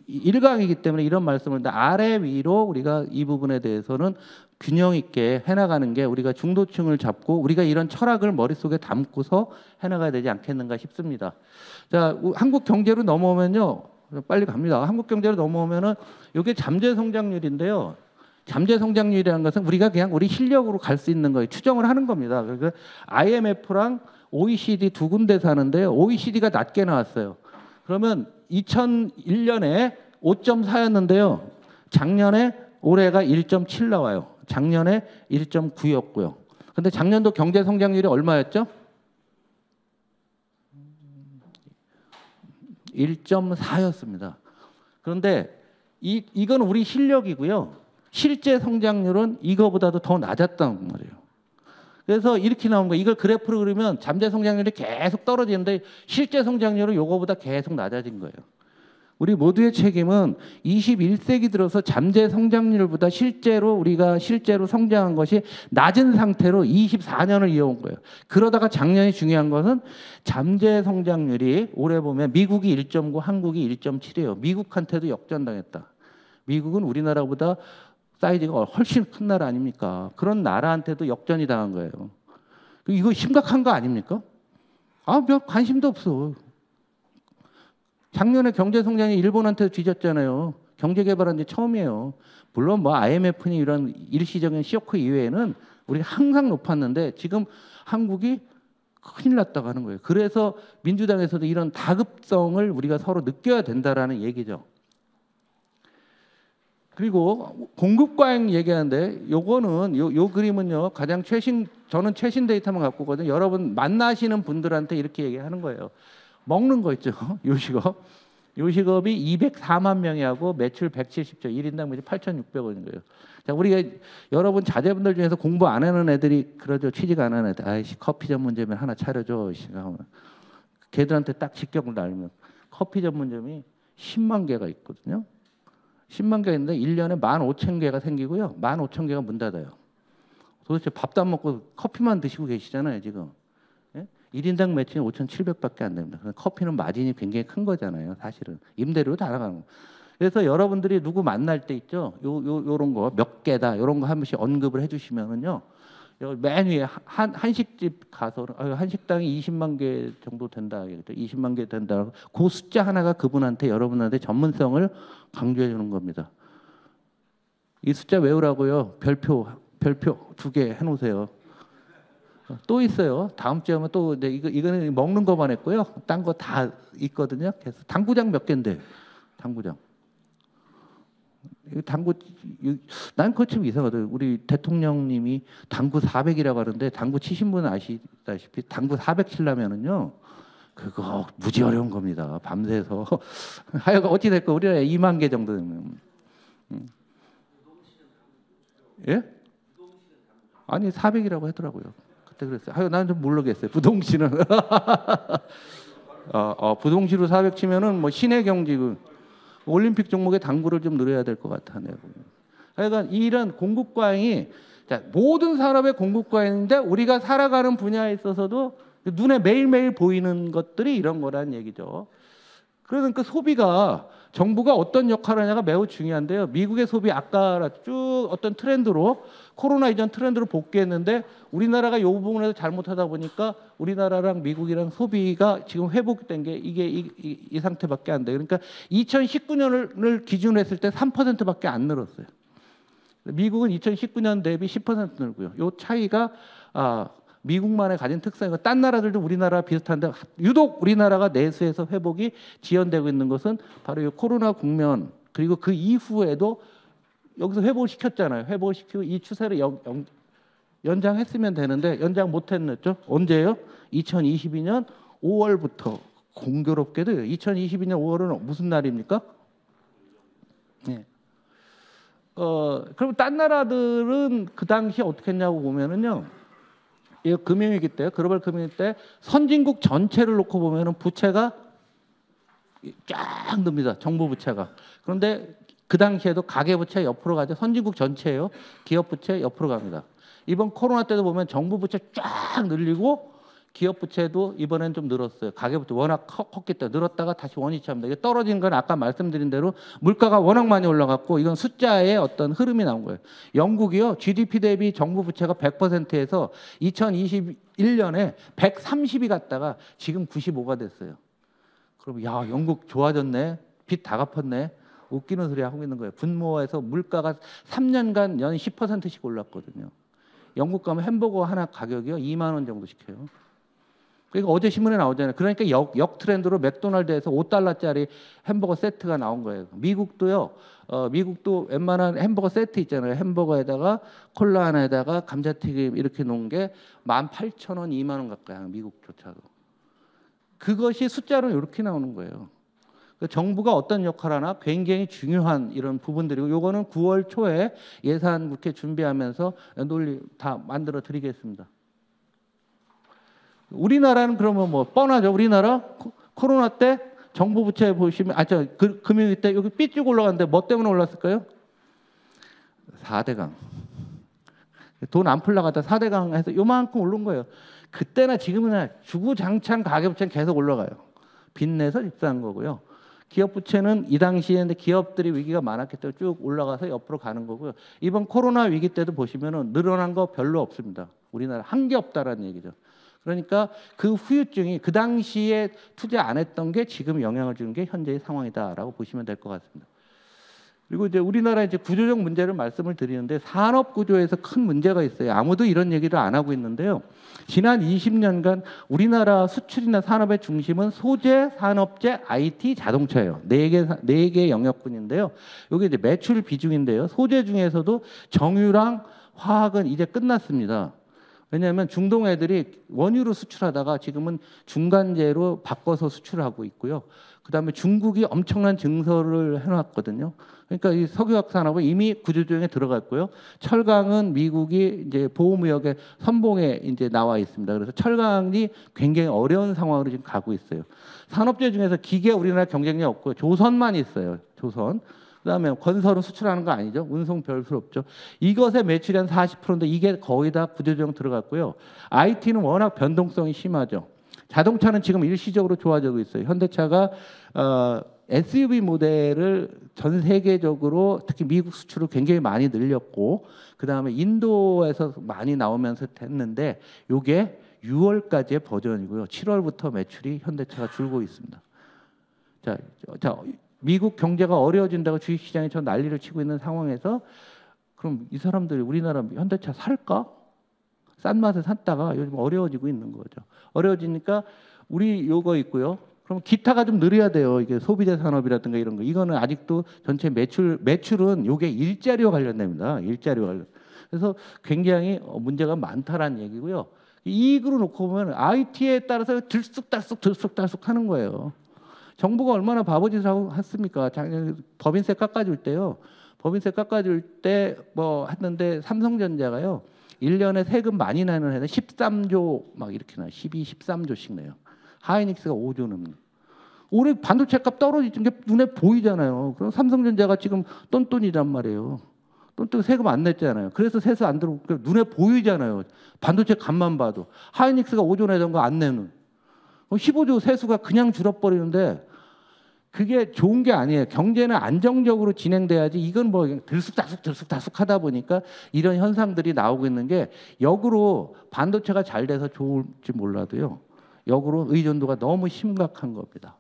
일강이기 때문에 이런 말씀을 하는데 아래 위로 우리가 이 부분에 대해서는 균형 있게 해나가는 게 우리가 중도층을 잡고 우리가 이런 철학을 머릿속에 담고서 해나가야 되지 않겠는가 싶습니다. 자, 한국 경제로 넘어오면요. 빨리 갑니다. 한국 경제로 넘어오면은 이게 잠재 성장률인데요. 잠재 성장률이라는 것은 우리가 그냥 우리 실력으로 갈 수 있는 거예요. 추정을 하는 겁니다. 그래서 IMF랑 OECD 두 군데서 하는데요. OECD가 낮게 나왔어요. 그러면 2001년에 5.4였는데요. 작년에 올해가 1.7 나와요. 작년에 1.9였고요. 근데 작년도 경제 성장률이 얼마였죠? 1.4였습니다. 그런데 이건 우리 실력이고요. 실제 성장률은 이거보다도 더 낮았단 말이에요. 그래서 이렇게 나온 거예요. 이걸 그래프로 그리면 잠재 성장률이 계속 떨어지는데 실제 성장률은 이거보다 계속 낮아진 거예요. 우리 모두의 책임은 21세기 들어서 잠재 성장률보다 우리가 실제로 성장한 것이 낮은 상태로 24년을 이어온 거예요. 그러다가 작년이 중요한 것은 잠재 성장률이 올해 보면 미국이 1.9, 한국이 1.7이에요. 미국한테도 역전당했다. 미국은 우리나라보다 사이즈가 훨씬 큰 나라 아닙니까? 그런 나라한테도 역전이 당한 거예요. 이거 심각한 거 아닙니까? 별 관심도 없어. 작년에 경제 성장이 일본한테 뒤졌잖아요. 경제 개발한 지 처음이에요. 물론 뭐 IMF니 이런 일시적인 쇼크 이외에는 우리가 항상 높았는데 지금 한국이 큰일 났다고 하는 거예요. 그래서 민주당에서도 이런 다급성을 우리가 서로 느껴야 된다라는 얘기죠. 그리고 공급 과잉 얘기하는데 요거는 요 그림은요 가장 저는 최신 데이터만 갖고 오거든요. 여러분 만나시는 분들한테 이렇게 얘기하는 거예요. 먹는 거 있죠. 요식업이 204만 명이 하고 매출 170조, 1인당 매출 8,600원인 거예요. 자, 우리가 여러분 자제분들 중에서 공부 안 하는 애들이 그러죠. 취직 안 하는 애들. 아이씨 커피 전문점을 하나 차려줘. 걔들한테 딱 직격을 날리면 커피 전문점이 10만 개가 있거든요. 10만 개가 있는데 1년에 15,000개가 생기고요. 15,000개가 문 닫아요. 도대체 밥도 안 먹고 커피만 드시고 계시잖아요, 지금. 예? 1인당 매출이 5,700밖에 안 됩니다. 커피는 마진이 굉장히 큰 거잖아요, 사실은. 임대료 다 나가는 거. 그래서 여러분들이 누구 만날 때 있죠? 요런 거 몇 개다. 이런 거 한 번씩 언급을 해 주시면은요. 맨 위에 한식집 가서 한식당이 20만 개 정도 된다. 20만 개 된다. 그 숫자 하나가 그분한테 여러분한테 전문성을 강조해 주는 겁니다. 이 숫자 외우라고요. 별표 2개 해놓으세요. 또 있어요. 다음 주에 하면 또 이거는 먹는 거만 했고요. 딴 거 다 있거든요. 그래서 당구장 몇 개인데 당구장. 당구 난 그거 참 이상하더라고요. 우리 대통령님이 당구 400이라고 하는데 당구 치신 분은 아시다시피 당구 400 치려면은요. 그거 무지 어려운 겁니다. 밤새서 하여간 어찌 될까 우리나라에 2만 개 정도 되면 예? 아니 400이라고 하더라고요. 그때 그랬어요. 하여 나는 좀 모르겠어요. 부동시는 부동시로 400 치면은 뭐 신의 경지 올림픽 종목의 당구를 좀 늘어야 될 것 같아요. 하여간 이런 공급과잉이 모든 산업의 공급과잉인데 우리가 살아가는 분야에 있어서도 눈에 매일매일 보이는 것들이 이런 거란 얘기죠. 그러니까 소비가 정부가 어떤 역할을 하냐가 매우 중요한데요. 미국의 소비 아까 쭉 어떤 트렌드로 코로나 이전 트렌드로 복귀했는데 우리나라가 이 부분에서 잘못하다 보니까 우리나라랑 미국이랑 소비가 지금 회복된 게 이게 이 상태밖에 안 돼요. 그러니까 2019년을 기준으로 했을 때 3%밖에 안 늘었어요. 미국은 2019년 대비 10% 늘고요. 이 차이가 미국만의 가진 특성이고 딴 나라들도 우리나라 비슷한데 유독 우리나라가 내수에서 회복이 지연되고 있는 것은 바로 이 코로나 국면 그리고 그 이후에도 여기서 회복을 시켰잖아요. 회복을 시키고 이 추세를 연장했으면 되는데 연장 못했죠. 언제요? 2022년 5월부터 공교롭게도 2022년 5월은 무슨 날입니까? 네. 그럼 딴 나라들은 그 당시에 어떻게 했냐고 보면은요. 이 금융위기 때, 글로벌 금융위기 때 선진국 전체를 놓고 보면은 부채가 쫙 늡니다. 정부 부채가. 그런데 그 당시에도 가계 부채 옆으로 가죠. 선진국 전체예요. 기업 부채 옆으로 갑니다. 이번 코로나 때도 보면 정부 부채 쫙 늘리고 기업 부채도 이번엔 좀 늘었어요. 가계 부채 워낙 컸기 때문에 늘었다가 다시 원위치합니다. 이게 떨어진 건 아까 말씀드린 대로 물가가 워낙 많이 올라갔고 이건 숫자의 어떤 흐름이 나온 거예요. 영국이요. GDP 대비 정부 부채가 100%에서 2021년에 130이 갔다가 지금 95가 됐어요. 그럼 야 영국 좋아졌네. 빚 다 갚았네. 웃기는 소리 하고 있는 거예요. 분모에서 물가가 3년간 연 10%씩 올랐거든요. 영국 가면 햄버거 하나 가격이요 2만 원 정도씩 해요. 그러니까 어제 신문에 나오잖아요. 그러니까 역 트렌드로 맥도날드에서 5달러짜리 햄버거 세트가 나온 거예요. 미국도요. 미국도 웬만한 햄버거 세트 있잖아요. 햄버거에다가 콜라 하나에다가 감자튀김 이렇게 놓은 게 18,000원, 2만 원 가까이 하는 미국조차도. 그것이 숫자로 이렇게 나오는 거예요. 정부가 어떤 역할을 하나 굉장히 중요한 이런 부분들이고 요거는 9월 초에 예산 국회 준비하면서 논리 다 만들어 드리겠습니다. 우리나라는 그러면 뭐 뻔하죠. 우리나라 코로나 때 정부 부채 보시면 금융위 때 여기 삐쭉 올라갔는데 뭐 때문에 올랐을까요? 4대강. 돈 안 풀려가다 4대강 해서 요만큼 오른 거예요. 그때나 지금이나 주구장창 가계부채는 계속 올라가요. 빚내서 집사한 거고요. 기업 부채는 이 당시에 기업들이 위기가 많았기 때문에 쭉 올라가서 옆으로 가는 거고요. 이번 코로나 위기 때도 보시면은 늘어난 거 별로 없습니다. 우리나라 한 게 없다라는 얘기죠. 그러니까 그 후유증이 그 당시에 투자 안 했던 게 지금 영향을 주는 게 현재의 상황이다라고 보시면 될 것 같습니다. 그리고 이제 우리나라 이제 구조적 문제를 말씀을 드리는데 산업 구조에서 큰 문제가 있어요. 아무도 이런 얘기를 안 하고 있는데요. 지난 20년간 우리나라 수출이나 산업의 중심은 소재, 산업재, IT, 자동차예요. 네 개 영역군인데요. 여기 이제 매출 비중인데요. 소재 중에서도 정유랑 화학은 이제 끝났습니다. 왜냐하면 중동 애들이 원유로 수출하다가 지금은 중간재로 바꿔서 수출하고 있고요. 그다음에 중국이 엄청난 증설을 해놨거든요. 그러니까 이 석유화학 산업은 이미 구조조정에 들어갔고요. 철강은 미국이 이제 보호무역의 선봉에 이제 나와 있습니다. 그래서 철강이 굉장히 어려운 상황으로 지금 가고 있어요. 산업재 중에서 기계 우리나라 경쟁력 없고요. 조선만 있어요. 조선. 그다음에 건설은 수출하는 거 아니죠. 운송 별수 없죠. 이것의 매출이 한 40%인데 이게 거의 다 구조조정 들어갔고요. IT는 워낙 변동성이 심하죠. 자동차는 지금 일시적으로 좋아지고 있어요. 현대차가 SUV 모델을 전 세계적으로 특히 미국 수출을 굉장히 많이 늘렸고 그다음에 인도에서 많이 나오면서 했는데 이게 6월까지의 버전이고요. 7월부터 매출이 현대차가 줄고 있습니다. 자, 미국 경제가 어려워진다고 주식시장이 저 난리를 치고 있는 상황에서 그럼 이 사람들이 우리나라 현대차 살까? 싼 맛에 샀다가 요즘 어려워지고 있는 거죠. 어려워지니까 우리 요거 있고요. 그럼 기타가 좀 느려야 돼요. 이게 소비재 산업이라든가 이런 거. 이거는 아직도 전체 매출은 요게 일자리와 관련됩니다. 일자리와 관련. 그래서 굉장히 문제가 많다라는 얘기고요. 이익으로 놓고 보면 IT에 따라서 들쑥달쑥 하는 거예요. 정부가 얼마나 바보짓을 하고 했습니까? 작년에 법인세 깎아줄 때요. 법인세 깎아줄 때 뭐 했는데 삼성전자가요. 1년에 세금 많이 내는 해는 13조 막 이렇게 나 12, 13조씩 내요. 하이닉스가 5조 납니다. 올해 반도체 값 떨어지는 게 눈에 보이잖아요. 그럼 삼성전자가 지금 똔똔이란 말이에요. 똔똔 세금 안 냈잖아요. 그래서 세수 안 들어오고 눈에 보이잖아요. 반도체 값만 봐도. 하이닉스가 5조 내던 거 안 내는. 15조 세수가 그냥 줄어버리는데 그게 좋은 게 아니에요. 경제는 안정적으로 진행돼야지 이건 뭐 들쑥다쑥 하다 보니까 이런 현상들이 나오고 있는 게 역으로 반도체가 잘 돼서 좋을지 몰라도요. 역으로 의존도가 너무 심각한 겁니다.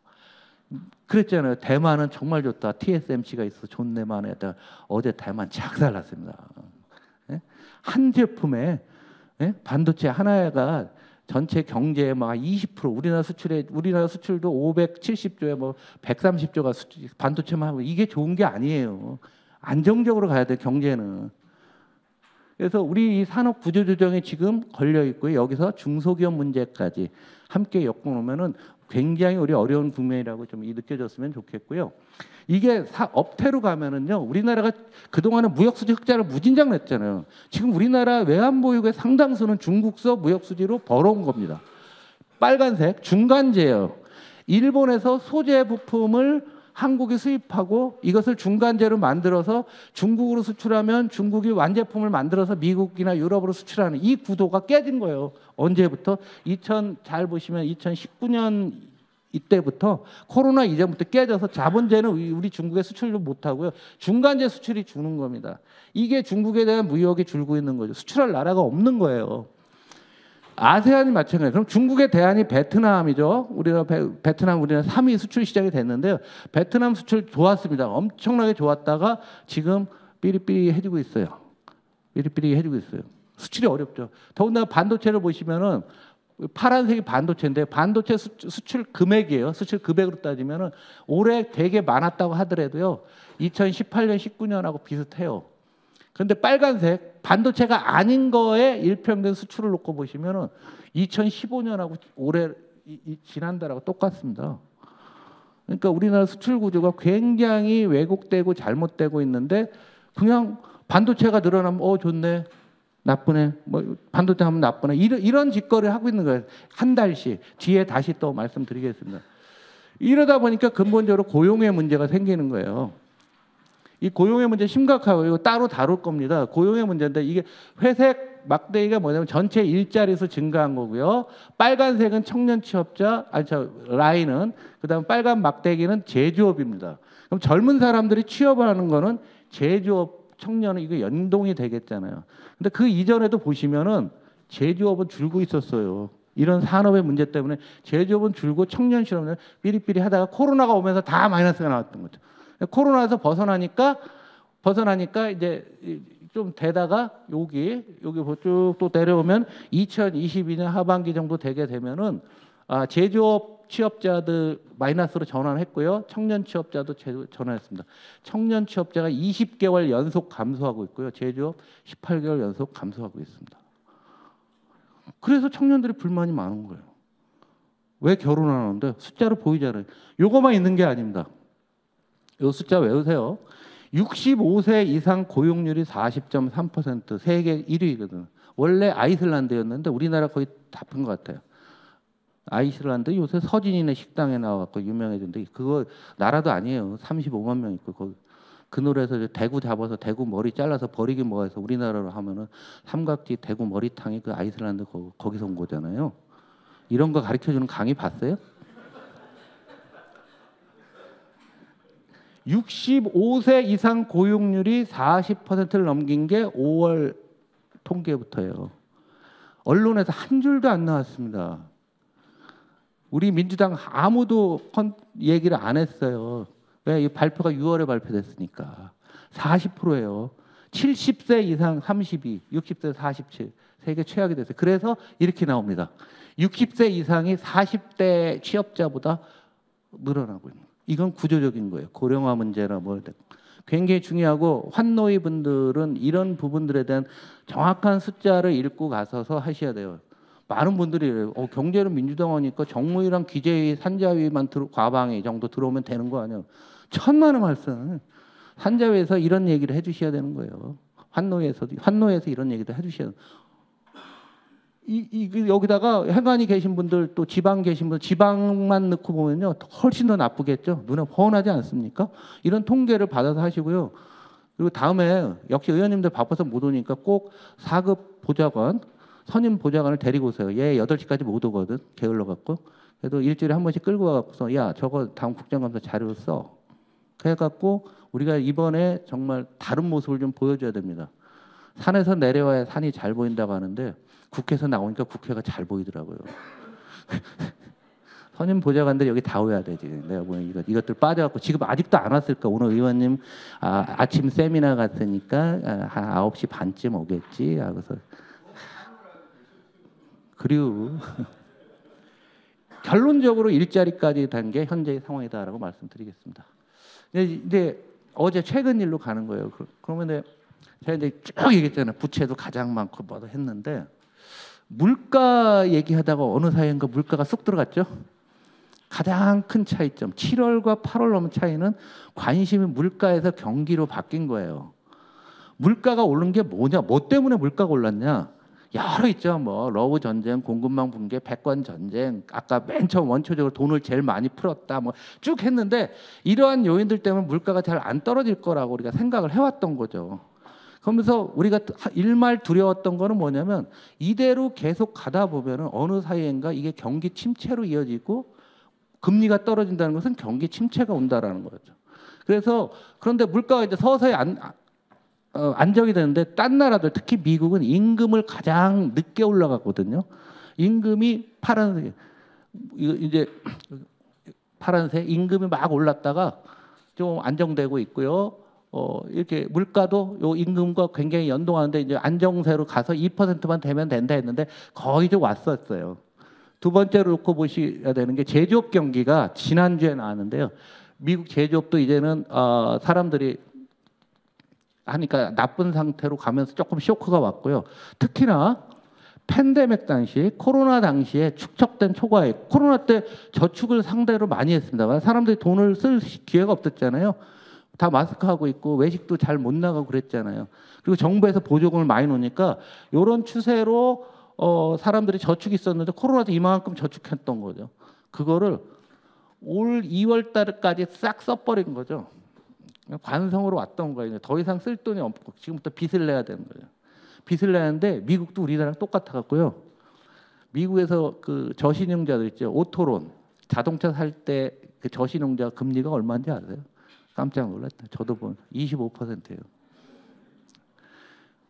그랬잖아요. 대만은 정말 좋다. TSMC가 있어 좋네만 했다. 어제 대만 작살났습니다. 예? 한 제품에 예? 반도체 하나가 전체 경제의 막 20% 우리나라 수출도 570조에 뭐 130조가 반도체만 하고 이게 좋은 게 아니에요. 안정적으로 가야 돼 경제는. 그래서 우리 이 산업 구조 조정에 지금 걸려 있고요. 여기서 중소기업 문제까지 함께 엮어놓으면은 굉장히 우리 어려운 국면이라고 좀 느껴졌으면 좋겠고요. 이게 업태로 가면은요, 우리나라가 그동안은 무역수지 흑자를 무진장 냈잖아요. 지금 우리나라 외환보유고의 상당수는 중국서 무역수지로 벌어온 겁니다. 빨간색 중간재예요. 일본에서 소재 부품을 한국이 수입하고 이것을 중간재로 만들어서 중국으로 수출하면 중국이 완제품을 만들어서 미국이나 유럽으로 수출하는 이 구도가 깨진 거예요. 언제부터? 잘 보시면 2019년 이때부터 코로나 이전부터 깨져서 자본재는 우리 중국에 수출도 못하고요. 중간재 수출이 주는 겁니다. 이게 중국에 대한 무역이 줄고 있는 거죠. 수출할 나라가 없는 거예요. 아세안이 마찬가지예요. 그럼 중국의 대안이 베트남이죠. 베트남 우리나라 3위 수출 시장이 됐는데요. 베트남 수출 좋았습니다. 엄청나게 좋았다가 지금 삐리삐리 해지고 있어요. 삐리삐리 해지고 있어요. 수출이 어렵죠. 더군다나 반도체를 보시면은 파란색이 반도체인데 반도체 수출 금액이에요. 수출 금액으로 따지면은 올해 되게 많았다고 하더라도요. 2018년, 19년하고 비슷해요. 그런데 빨간색 반도체가 아닌 거에 일평균 수출을 놓고 보시면은 2015년하고 올해 지난달하고 똑같습니다. 그러니까 우리나라 수출 구조가 굉장히 왜곡되고 잘못되고 있는데 그냥 반도체가 늘어나면 좋네, 나쁘네, 뭐 반도체 하면 나쁘네 이런 짓거리를 하고 있는 거예요. 한 달씩. 뒤에 다시 또 말씀드리겠습니다. 이러다 보니까 근본적으로 고용의 문제가 생기는 거예요. 이 고용의 문제 심각하고 이거 따로 다룰 겁니다. 고용의 문제인데 이게 회색 막대기가 뭐냐면 전체 일자리 수 증가한 거고요. 빨간색은 청년 취업자, 라인은 그다음 빨간 막대기는 제조업입니다. 그럼 젊은 사람들이 취업을 하는 거는 제조업 청년은 이거 연동이 되겠잖아요. 근데 그 이전에도 보시면은 제조업은 줄고 있었어요. 이런 산업의 문제 때문에 제조업은 줄고 청년 실업은 삐리삐리 하다가 코로나가 오면서 다 마이너스가 나왔던 거죠. 코로나에서 벗어나니까 이제 좀 되다가 여기 쭉 또 내려오면 2022년 하반기 정도 되게 되면은 제조업 취업자들 마이너스로 전환했고요. 청년 취업자도 전환했습니다. 청년 취업자가 20개월 연속 감소하고 있고요. 제조업 18개월 연속 감소하고 있습니다. 그래서 청년들이 불만이 많은 거예요. 왜 결혼 안 하는데? 숫자로 보이잖아요. 요거만 있는 게 아닙니다. 이 숫자 외우세요. 65세 이상 고용률이 40.3%, 세계 1위거든요. 원래 아이슬란드였는데 우리나라 거의 답한 것 같아요. 아이슬란드 요새 서진이네 식당에 나와서 유명해졌는데 그거 나라도 아니에요. 35만 명 있고 거기. 그 노래에서 대구 잡아서 대구 머리 잘라서 버리긴 뭐해서 우리나라로 하면은 삼각지 대구 머리탕이 그 아이슬란드 거기서 온 거잖아요. 이런 거 가르쳐주는 강의 봤어요? 65세 이상 고용률이 40%를 넘긴 게 5월 통계부터예요. 언론에서 한 줄도 안 나왔습니다. 우리 민주당 아무도 얘기를 안 했어요. 왜? 이 발표가 6월에 발표됐으니까. 40%예요. 70세 이상 32, 60세 47. 세계 최악이 됐어요. 그래서 이렇게 나옵니다. 60세 이상이 40대 취업자보다 늘어나고 있는 거예요. 이건 구조적인 거예요. 고령화 문제나 뭐 굉장히 중요하고 환노위 분들은 이런 부분들에 대한 정확한 숫자를 읽고 가서서 하셔야 돼요. 많은 분들이 이래요. 경제는 민주당 하니까 정무위랑 기재위, 산자위만 과방위 정도 들어오면 되는 거 아니에요. 천만의 말씀. 산자위에서 이런 얘기를 해주셔야 되는 거예요. 환노위에서 이런 얘기도 해주셔야 돼요. 여기다가 해관이 계신 분들 또 지방 계신 분들 지방만 넣고 보면요 훨씬 더 나쁘겠죠. 눈에 훤하지 않습니까? 이런 통계를 받아서 하시고요. 그리고 다음에 역시 의원님들 바빠서 못 오니까 꼭 4급 보좌관 선임 보좌관을 데리고 오세요. 얘 8시까지 못 오거든. 게을러 갖고. 그래도 일주일에 한 번씩 끌고 와갖고서 야 저거 다음 국정감사 자료 써. 그래갖고 우리가 이번에 정말 다른 모습을 좀 보여줘야 됩니다. 산에서 내려와야 산이 잘 보인다고 하는데 국회에서 나오니까 국회가 잘 보이더라고요. 선임 보좌관들 여기 다 오야 되지. 내가 보니 이것들 빠져갖고 지금 아직도 안 왔을까. 오늘 의원님 아침 세미나 갔으니까 한 9시 반쯤 오겠지. 하고서 그리고 결론적으로 일자리까지 단 게 현재의 상황이다라고 말씀드리겠습니다. 이제 어제 최근 일로 가는 거예요. 그러면 제가 이제 쭉 얘기했잖아요. 부채도 가장 많고 뭐도 했는데 물가 얘기하다가 어느 사이인가 물가가 쑥 들어갔죠. 가장 큰 차이점 7월과 8월 넘은 차이는 관심이 물가에서 경기로 바뀐 거예요. 물가가 오른 게 뭐냐? 뭐 때문에 물가가 올랐냐? 여러 있죠. 뭐 러브 전쟁, 공급망 붕괴, 패권 전쟁, 아까 맨 처음 원초적으로 돈을 제일 많이 풀었다, 뭐 쭉 했는데 이러한 요인들 때문에 물가가 잘 안 떨어질 거라고 우리가 생각을 해왔던 거죠. 그러면서 우리가 일말 두려웠던 거는 뭐냐면 이대로 계속 가다 보면은 어느 사이인가 이게 경기 침체로 이어지고 금리가 떨어진다는 것은 경기 침체가 온다라는 거죠. 그래서 그런데 물가가 이제 서서히 안정이 되는데 딴 나라들 특히 미국은 임금을 가장 늦게 올라갔거든요. 임금이 파란색 임금이 막 올랐다가 좀 안정되고 있고요. 이렇게 물가도 요 임금과 굉장히 연동하는데 이제 안정세로 가서 2%만 되면 된다 했는데 거의 좀 왔었어요. 두 번째로 놓고 보셔야 되는 게 제조업 경기가 지난주에 나왔는데요. 미국 제조업도 이제는 사람들이 하니까 나쁜 상태로 가면서 조금 쇼크가 왔고요. 특히나 팬데믹 당시, 코로나 당시에 축적된 초과액, 코로나 때 저축을 상대로 많이 했습니다. 사람들이 돈을 쓸 기회가 없었잖아요. 다 마스크하고 있고 외식도 잘 못 나가고 그랬잖아요. 그리고 정부에서 보조금을 많이 놓으니까 이런 추세로 사람들이 저축이 있었는데 코로나 때 이만큼 저축했던 거죠. 그거를 올 2월 달까지 싹 써버린 거죠. 관성으로 왔던 거예요. 더 이상 쓸 돈이 없고 지금부터 빚을 내야 되는 거예요. 빚을 내는데 미국도 우리나라랑 똑같아 갖고요. 미국에서 그 저신용자들 있죠. 오토론 자동차 살 때 그 저신용자 금리가 얼마인지 아세요? 깜짝 놀랐다. 저도 본 25%예요.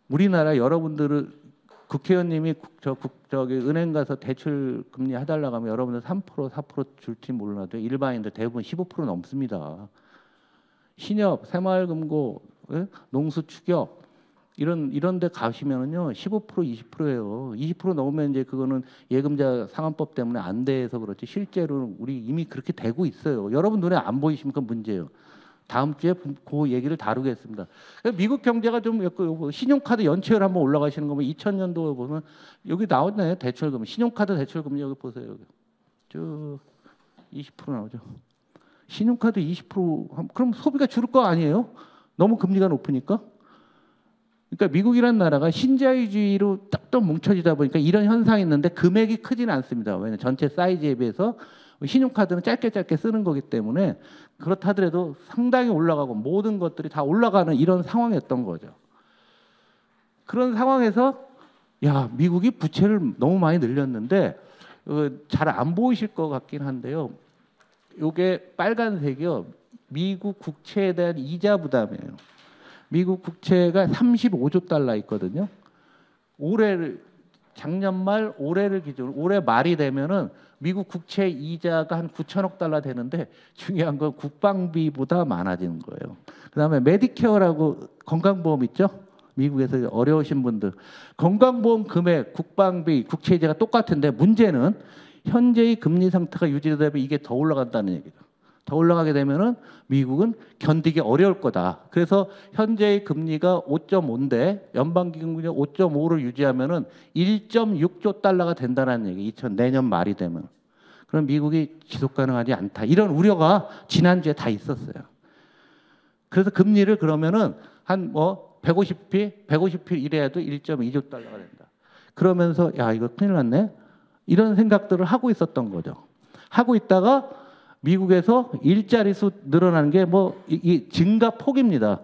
우리나라 여러분들은 국회의원님이 저기 은행 가서 대출 금리 해달라고 하면 여러분들 3% 4% 줄지 몰라도 일반인들 대부분 15% 넘습니다. 신협, 새마을금고, 농수축협 이런 데 가시면은요 15% 20%예요. 20% 넘으면 이제 그거는 예금자 상환법 때문에 안 돼서 그렇지 실제로는 우리 이미 그렇게 되고 있어요. 여러분 눈에 안 보이시면 그 문제예요. 다음 주에 그 얘기를 다루겠습니다. 미국 경제가 좀 신용카드 연체율 한번 올라가시는 거면 2000년도 보면 여기 나왔네요. 대출금 신용카드 대출금리 여기 보세요. 여기 쭉 20% 나오죠. 신용카드 20% 그럼 소비가 줄을 거 아니에요? 너무 금리가 높으니까. 그러니까 미국이라는 나라가 신자유주의로 딱딱 뭉쳐지다 보니까 이런 현상이 있는데 금액이 크지는 않습니다. 왜냐하면 전체 사이즈에 비해서 신용카드는 짧게 쓰는 거기 때문에 그렇다 하더라도 상당히 올라가고 모든 것들이 다 올라가는 이런 상황이었던 거죠. 그런 상황에서 야 미국이 부채를 너무 많이 늘렸는데 잘 안 보이실 것 같긴 한데요. 이게 빨간색이요. 미국 국채에 대한 이자 부담이에요. 미국 국채가 35조 달러 있거든요. 작년 말 올해를 기준으로 올해 말이 되면은 미국 국채 이자가 한 9천억 달러 되는데 중요한 건 국방비보다 많아지는 거예요. 그다음에 메디케어라고 건강보험 있죠? 미국에서 어려우신 분들 건강보험 금액, 국방비, 국채 이자가 똑같은데 문제는 현재의 금리 상태가 유지되다 보면 이게 더 올라간다는 얘기죠. 더 올라가게 되면은 미국은 견디기 어려울 거다. 그래서 현재의 금리가 5.5인데 연방기금리가 5.5를 유지하면은 1.6조 달러가 된다는 얘기. 내년 말이 되면. 그럼 미국이 지속 가능하지 않다. 이런 우려가 지난주에 다 있었어요. 그래서 금리를 그러면은 한 150p 이래도 1.2조 달러가 된다. 그러면서 야 이거 큰일 났네. 이런 생각들을 하고 있었던 거죠. 하고 있다가 미국에서 일자리 수 늘어나는 게 이 증가 폭입니다.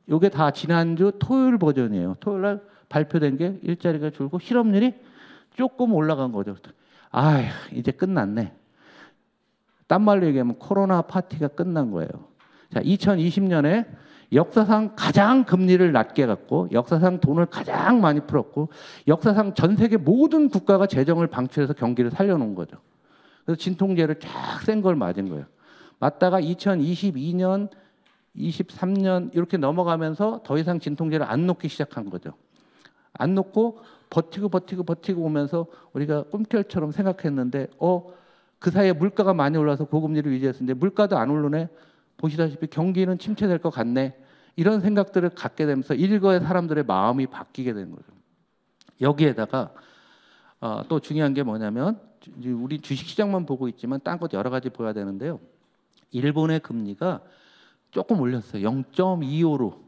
이게 다 지난주 토요일 버전이에요. 토요일 날 발표된 게 일자리가 줄고 실업률이 조금 올라간 거죠. 아, 이제 끝났네. 딴 말로 얘기하면 코로나 파티가 끝난 거예요. 자, 2020년에 역사상 가장 금리를 낮게 갔고 역사상 돈을 가장 많이 풀었고 역사상 전 세계 모든 국가가 재정을 방출해서 경기를 살려놓은 거죠. 그래서 진통제를 쫙 센 걸 맞은 거예요. 맞다가 2022년, 23년 이렇게 넘어가면서 더 이상 진통제를 안 놓기 시작한 거죠. 안 놓고 버티고 오면서 우리가 꿈결처럼 생각했는데 그 사이에 물가가 많이 올라서 고금리를 유지했었는데 물가도 안 오르네. 보시다시피 경기는 침체될 것 같네. 이런 생각들을 갖게 되면서 일거의 사람들의 마음이 바뀌게 된 거죠. 여기에다가 또 중요한 게 뭐냐면 우리 주식시장만 보고 있지만 딴 것 여러 가지 보여야 되는데요. 일본의 금리가 조금 올렸어요. 0.25로.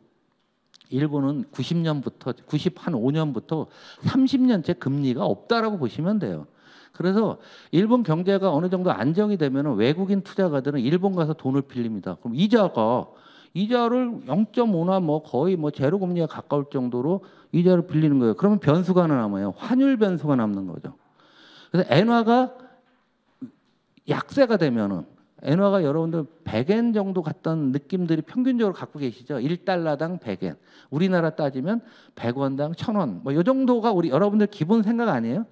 일본은 95년부터 30년째 금리가 없다라고 보시면 돼요. 그래서 일본 경제가 어느 정도 안정이 되면 외국인 투자가들은 일본 가서 돈을 빌립니다. 그럼 이자를 0.5나 거의 제로 금리에 가까울 정도로 이자를 빌리는 거예요. 그러면 변수가 하나 남아요. 환율 변수가 남는 거죠. 그래서 엔화가 약세가 되면은 엔화가 여러분들 100엔 정도 갔던 느낌들이 평균적으로 갖고 계시죠. 1달러당 100엔. 우리나라 따지면 100원당 1000원. 이 정도가 우리 여러분들 기본 생각 아니에요?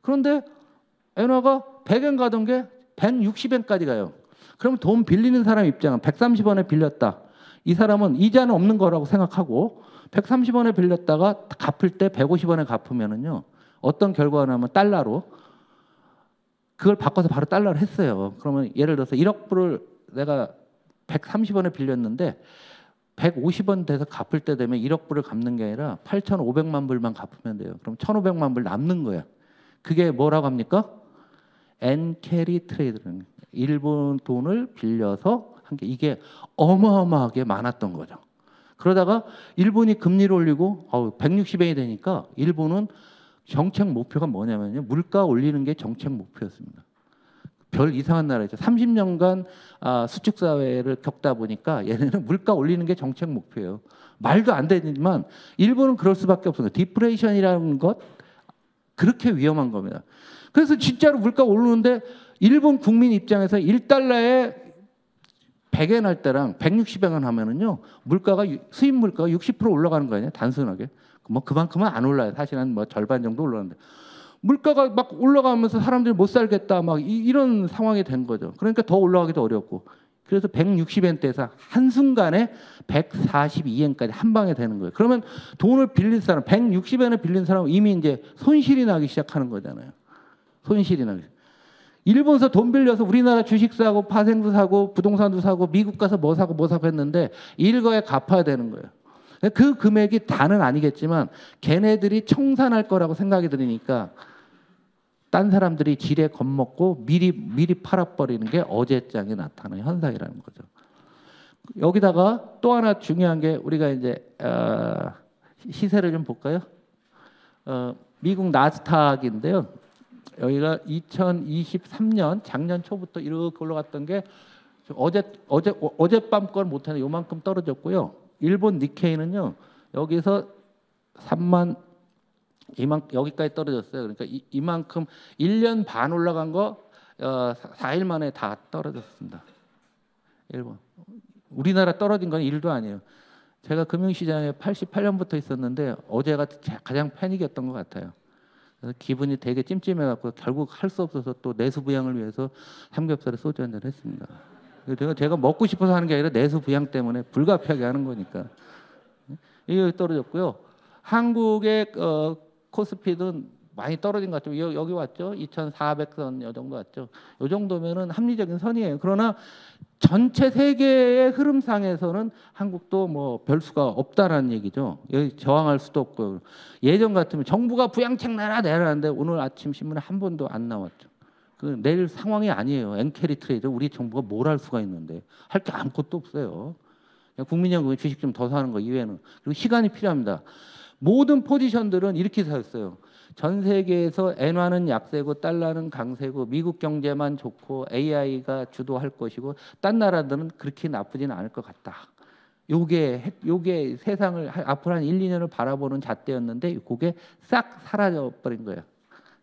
그런데 엔화가 100엔 가던 게 160엔까지 가요. 그럼 돈 빌리는 사람 입장은 130원에 빌렸다. 이 사람은 이자는 없는 거라고 생각하고 130원에 빌렸다가 갚을 때 150원에 갚으면은요. 어떤 결과가 나면 달러로 그걸 바꿔서 바로 달러를 했어요. 그러면 예를 들어서 1억 불을 내가 130원에 빌렸는데 150원 돼서 갚을 때 되면 1억 불을 갚는 게 아니라 8,500만 불만 갚으면 돼요. 그럼 1,500만 불 남는 거예요. 그게 뭐라고 합니까? 엔캐리 트레이드는 일본 돈을 빌려서 한 게 이게 어마어마하게 많았던 거죠. 그러다가 일본이 금리를 올리고 160엔이 되니까 일본은 정책 목표가 뭐냐면요. 물가 올리는 게 정책 목표였습니다. 별 이상한 나라죠. 30년간 수축 사회를 겪다 보니까 얘네는 물가 올리는 게 정책 목표예요. 말도 안 되지만 일본은 그럴 수밖에 없어요. 디프레이션이라는 것 그렇게 위험한 겁니다. 그래서 진짜로 물가 오르는데 일본 국민 입장에서 1달러에 100엔 할 때랑 160엔 하면은요. 수입 물가가 60% 올라가는 거 아니에요? 단순하게. 그만큼은 안 올라요. 사실은 절반 정도 올라가는데 물가가 막 올라가면서 사람들이 못 살겠다 이런 상황이 된 거죠. 그러니까 더 올라가기도 어렵고 그래서 160엔대에서 한순간에 142엔까지 한 방에 되는 거예요. 그러면 돈을 빌린 사람 160엔을 빌린 사람은 이미 이제 손실이 나기 시작하는 거잖아요. 손실이 나기. 일본에서 돈 빌려서 우리나라 주식 사고 파생도 사고 부동산도 사고 미국 가서 뭐 사고 했는데 일거에 갚아야 되는 거예요. 그 금액이 다는 아니겠지만 걔네들이 청산할 거라고 생각이 드니까 딴 사람들이 지레 겁먹고 미리 팔아버리는 게 어제장에 나타나는 현상이라는 거죠. 여기다가 또 하나 중요한 게 우리가 이제 시세를 좀 볼까요? 미국 나스닥인데요. 여기가 2023년 작년 초부터 이렇게 올라갔던 게 어젯밤 걸 못하는 요만큼 떨어졌고요. 일본 니케이는요. 여기서 3만 여기까지 떨어졌어요. 그러니까 이만큼 1년 반 올라간 거 4일 만에 다 떨어졌습니다. 일본. 우리나라 떨어진 건 1도 아니에요. 제가 금융시장에 88년부터 있었는데 어제가 가장 패닉이었던 것 같아요. 그래서 기분이 되게 찜찜해갖고 결국 할 수 없어서 또 내수 부양을 위해서 삼겹살에 소주 한잔 했습니다. 제가 먹고 싶어서 하는 게 아니라 내수 부양 때문에 불가피하게 하는 거니까. 이게 떨어졌고요. 한국의 코스피는 많이 떨어진 것 같죠. 여기 왔죠. 2,400선 요 정도 왔죠. 요 정도면은 합리적인 선이에요. 그러나 전체 세계의 흐름상에서는 한국도 뭐 별 수가 없다라는 얘기죠. 여기 저항할 수도 없고 예전 같으면 정부가 부양책 내라는데 오늘 아침 신문에 한 번도 안 나왔죠. 그 내일 상황이 아니에요. 엔캐리 트레이드 우리 정부가 뭘 할 수가 있는데 할 게 아무것도 없어요. 국민연금 주식 좀 더 사는 거 이외에는. 그리고 시간이 필요합니다. 모든 포지션들은 이렇게 샀어요. 전 세계에서 엔화는 약세고 달러는 강세고 미국 경제만 좋고 AI가 주도할 것이고 딴 나라들은 그렇게 나쁘지는 않을 것 같다. 요게 세상을 앞으로 한 1, 2년을 바라보는 잣대였는데 그게 싹 사라져 버린 거예요.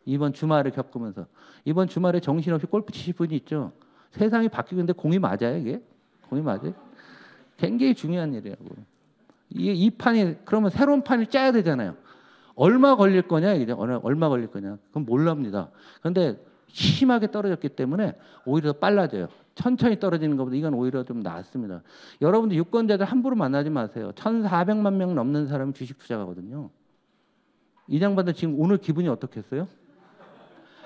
이번 주말을 겪으면서. 이번 주말에 정신없이 골프 치실 분이 있죠. 세상이 바뀌고 있는데 공이 맞아요, 이게? 공이 맞아요? 굉장히 중요한 일이라고. 이 판이 그러면 새로운 판을 짜야 되잖아요. 얼마 걸릴 거냐 이게 얼마 걸릴 거냐 그건 몰랍니다. 그런데 심하게 떨어졌기 때문에 오히려 더 빨라져요. 천천히 떨어지는 것보다 이건 오히려 좀 낫습니다. 여러분들 유권자들 함부로 만나지 마세요. 1,400만 명 넘는 사람이 주식 투자가거든요. 이 장반들 지금 오늘 기분이 어떻겠어요?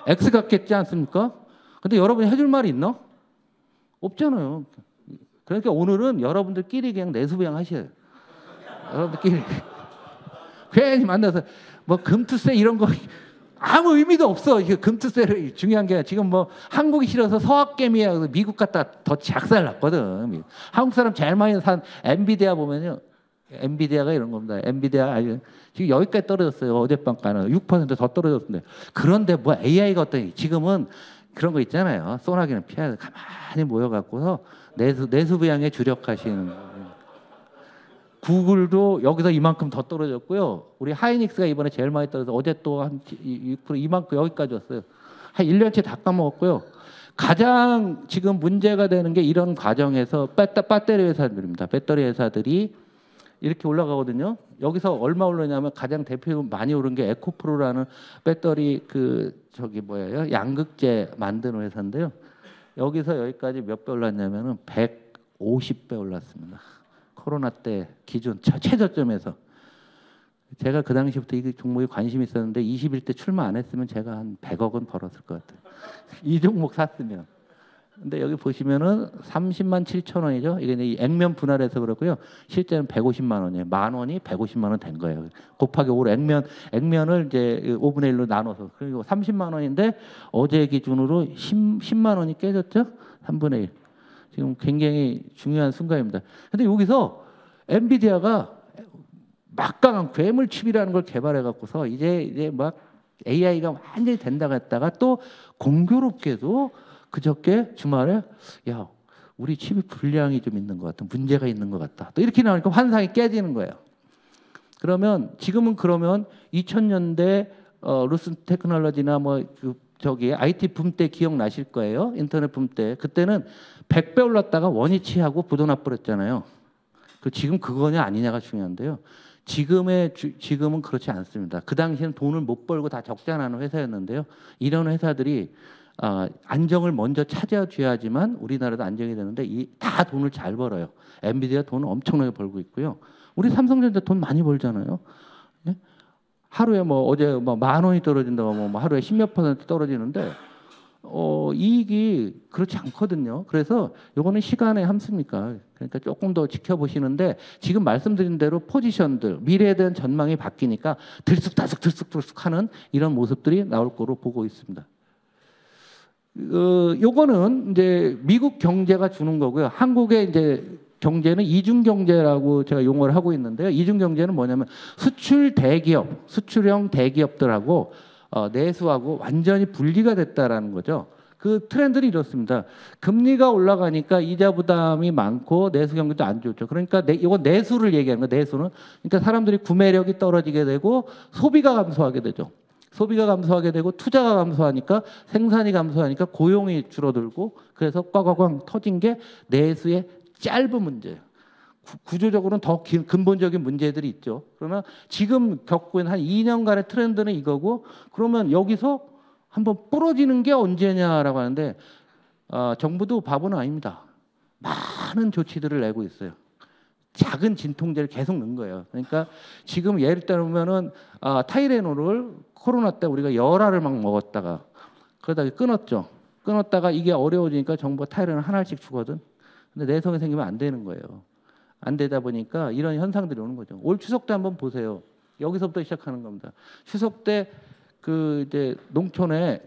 X 같겠지 않습니까? 근데 여러분이 해줄 말이 있나? 없잖아요. 그러니까 오늘은 여러분들끼리 그냥 내수부양 하셔요. 여러분들끼리 괜히 만나서 뭐 금투세 이런 거 아무 의미도 없어. 이게 금투세를 중요한 게 지금 뭐 한국이 싫어서 서학개미야 미국 갔다 더 작살 났거든. 한국 사람 제일 많이 산 엔비디아 보면요. 엔비디아가 이런 겁니다. 엔비디아 지금 여기까지 떨어졌어요. 어젯밤가는 6% 더 떨어졌는데 그런데 뭐 AI가 어떠니 지금은 그런 거 있잖아요. 소나기는 피해야 돼. 가만히 모여갖고서 내수부양에 주력하시는 거예요. 구글도 여기서 이만큼 더 떨어졌고요. 우리 하이닉스가 이번에 제일 많이 떨어져서 어제 또 한 6% 이만큼 여기까지 왔어요. 한 1년치 다 까먹었고요. 가장 지금 문제가 되는 게 이런 과정에서 배터리 회사들입니다. 배터리 회사들이 이렇게 올라가거든요. 여기서 얼마 올랐냐면 가장 대표 많이 오른 게 에코프로라는 배터리 양극재 만드는 회사인데요. 여기서 여기까지 몇 배 올랐냐면은 150배 올랐습니다. 코로나 때 기준 최저점에서. 제가 그 당시부터 이 종목에 관심이 있었는데 21대 출마 안 했으면 제가 한 100억은 벌었을 것 같아요. 이 종목 샀으면. 근데 여기 보시면은 30만 7천 원이죠. 이게 이 액면 분할해서 그렇고요. 실제는 150만 원이에요. 만 원이 150만 원 된 거예요. 곱하기 5로 액면을 이제 5분의 1로 나눠서. 그리고 30만 원인데 어제 기준으로 10만 원이 깨졌죠. 3분의 1. 지금 굉장히 중요한 순간입니다. 근데 여기서 엔비디아가 막강한 괴물 칩이라는 걸 개발해 갖고서 이제 막 AI가 완전히 된다고 했다가 또 공교롭게도 그저께 주말에 야 우리 칩이 불량이 좀 있는 것 같다, 문제가 있는 것 같다. 또 이렇게 나오니까 환상이 깨지는 거예요. 그러면 지금은 2000년대 루슨 테크놀로지나 IT 붐 때 기억나실 거예요. 인터넷 붐 때. 그때는 100배 올랐다가 원위치하고 부도나버렸잖아요. 지금 그거냐 아니냐가 중요한데요. 지금은 그렇지 않습니다. 그 당시에는 돈을 못 벌고 다 적자 나는 회사였는데요. 이런 회사들이 안정을 먼저 찾아줘야지만 우리나라도 안정이 되는데 다 돈을 잘 벌어요. 엔비디아 돈을 엄청나게 벌고 있고요. 우리 삼성전자 돈 많이 벌잖아요. 네? 하루에 어제 만 원이 떨어진다고 하루에 10몇 % 떨어지는데 이익이 그렇지 않거든요. 그래서 요거는 시간의 함수니까 그러니까 조금 더 지켜보시는데 지금 말씀드린 대로 포지션들 미래에 대한 전망이 바뀌니까 들쑥 하는 이런 모습들이 나올 거로 보고 있습니다. 요거는 이제 미국 경제가 주는 거고요. 한국의 이제 경제는 이중 경제라고 제가 용어를 하고 있는데요. 이중 경제는 뭐냐면 수출형 대기업들하고 내수하고 완전히 분리가 됐다라는 거죠. 그 트렌드는 이렇습니다. 금리가 올라가니까 이자 부담이 많고 내수 경기도 안 좋죠. 그러니까 이건 내수를 얘기하는 거예요. 내수는 그러니까 사람들이 구매력이 떨어지게 되고 소비가 감소하게 되죠. 소비가 감소하게 되고 투자가 감소하니까 생산이 감소하니까 고용이 줄어들고 그래서 꽝꽝꽝 터진 게 내수의 짧은 문제예요. 구조적으로는 더 근본적인 문제들이 있죠. 그러나 지금 겪고 있는 한 2년간의 트렌드는 이거고 그러면 여기서 한번 부러지는 게 언제냐라고 하는데 정부도 바보는 아닙니다. 많은 조치들을 내고 있어요. 작은 진통제를 계속 넣은 거예요. 그러니까 지금 예를 들면은 타이레놀을 코로나 때 우리가 열알을 막 먹었다가 그러다가 끊었죠. 끊었다가 이게 어려워지니까 정부가 타이레놀 하나씩 주거든. 근데 내성이 생기면 안 되는 거예요. 안 되다 보니까 이런 현상들이 오는 거죠. 올 추석 때 한번 보세요. 여기서부터 시작하는 겁니다. 추석 때 그 이제 농촌에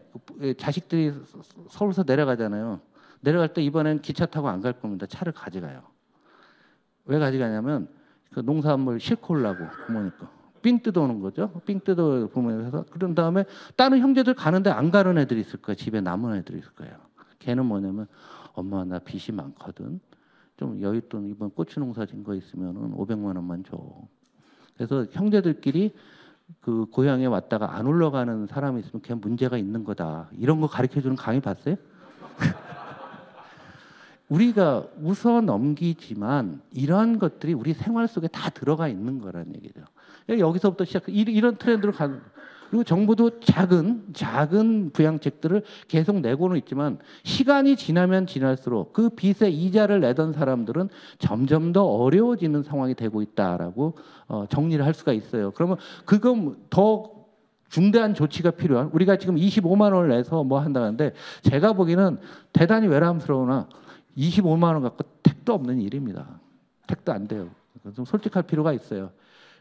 자식들이 서울서 내려가잖아요. 내려갈 때 이번엔 기차 타고 안 갈 겁니다. 차를 가져가요. 왜 가져가냐면 그 농산물 싣고 오려고 부모님 거. 삥 뜯어오는 거죠. 삥 뜯어 부모님께서. 그런 다음에 다른 형제들 가는데 안 가는 애들이 있을 거예요. 집에 남은 애들이 있을 거예요. 걔는 뭐냐면 엄마 나 빚이 많거든. 좀 여윳돈 이번 고추 농사 진 거 있으면은 500만 원만 줘. 그래서 형제들끼리 그 고향에 왔다가 안 올라가는 사람이 있으면 그냥 문제가 있는 거다. 이런 거 가르쳐주는 강의 봤어요? 우리가 웃어 넘기지만 이러한 것들이 우리 생활 속에 다 들어가 있는 거라는 얘기죠. 여기서부터 시작. 이런 트렌드로 가는. 그리고 정부도 작은 부양책들을 계속 내고는 있지만 시간이 지나면 지날수록 그 빚의 이자를 내던 사람들은 점점 더 어려워지는 상황이 되고 있다라고 정리를 할 수가 있어요. 그러면 그건 더 중대한 조치가 필요한. 우리가 지금 25만 원을 내서 뭐 한다는데 제가 보기에는 대단히 외람스러우나 25만 원 갖고 택도 없는 일입니다. 택도 안 돼요. 좀 솔직할 필요가 있어요.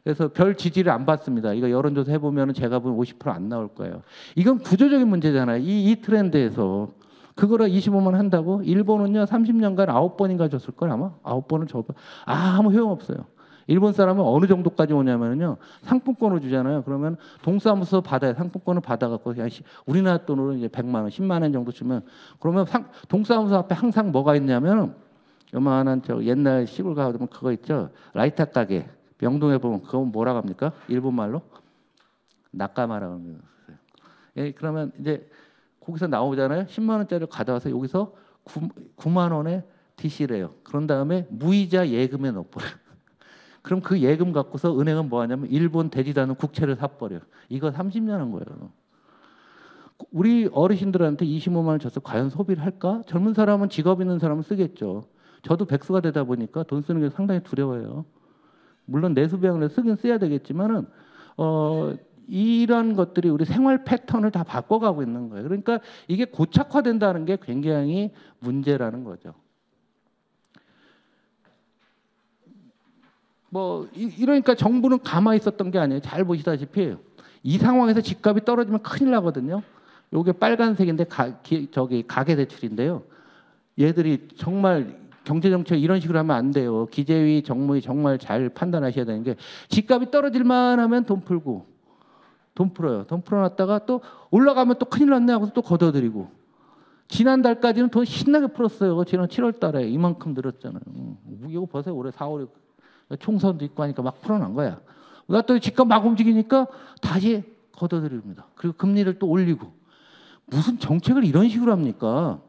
그래서 별 지지를 안 받습니다. 이거 여론조사 해보면 제가 보면 50% 안 나올 거예요. 이건 구조적인 문제잖아요. 이 트렌드에서. 그거를 25만 원 한다고? 일본은요 30년간 9번인가 줬을 걸 아마? 9번을 줘봐. 아무 소용없어요. 일본 사람은 어느 정도까지 오냐면요 상품권을 주잖아요. 그러면 동사무소 받아요. 상품권을 받아갖고 그냥 우리나라 돈으로 이제 100만 원, 10만 원 정도 주면 그러면 동사무소 앞에 항상 뭐가 있냐면 요만한 저 옛날 시골 가면 그거 있죠. 라이터 가게. 명동에 보면 그건 뭐라고 합니까? 일본 말로? 낙가마라고 합니다. 예, 그러면 이제 거기서 나오잖아요. 10만 원짜리를 가져와서 여기서 9만 원에 DC래요. 그런 다음에 무이자 예금에 넣어버려요. 그럼 그 예금 갖고서 은행은 뭐 하냐면 일본 되지도 않은 국채를 사버려요. 이거 30년 한 거예요. 우리 어르신들한테 25만 원 줘서 과연 소비를 할까? 젊은 사람은 직업 있는 사람은 쓰겠죠. 저도 백수가 되다 보니까 돈 쓰는 게 상당히 두려워요. 물론 내수비용을 쓰긴 써야 되겠지만은 이런 것들이 우리 생활 패턴을 다 바꿔가고 있는 거예요. 그러니까 이게 고착화된다는 게 굉장히 문제라는 거죠. 뭐 이러니까 정부는 가만히 있었던 게 아니에요. 잘 보시다시피 이 상황에서 집값이 떨어지면 큰일 나거든요. 요게 빨간색인데 저기 가계 대출인데요. 얘들이 정말 경제정책 이런 식으로 하면 안 돼요. 기재위, 정무위 정말 잘 판단하셔야 되는 게 집값이 떨어질만 하면 돈 풀고 돈 풀어요. 돈 풀어놨다가 또 올라가면 또 큰일 났네 하고서 또 걷어들이고 지난달까지는 돈 신나게 풀었어요. 지난 7월 달에 이만큼 늘었잖아요. 이거 보세요. 올해 4, 5, 6 총선도 있고 하니까 막 풀어난 거야. 또 집값 막 움직이니까 다시 걷어들입니다. 그리고 금리를 또 올리고 무슨 정책을 이런 식으로 합니까?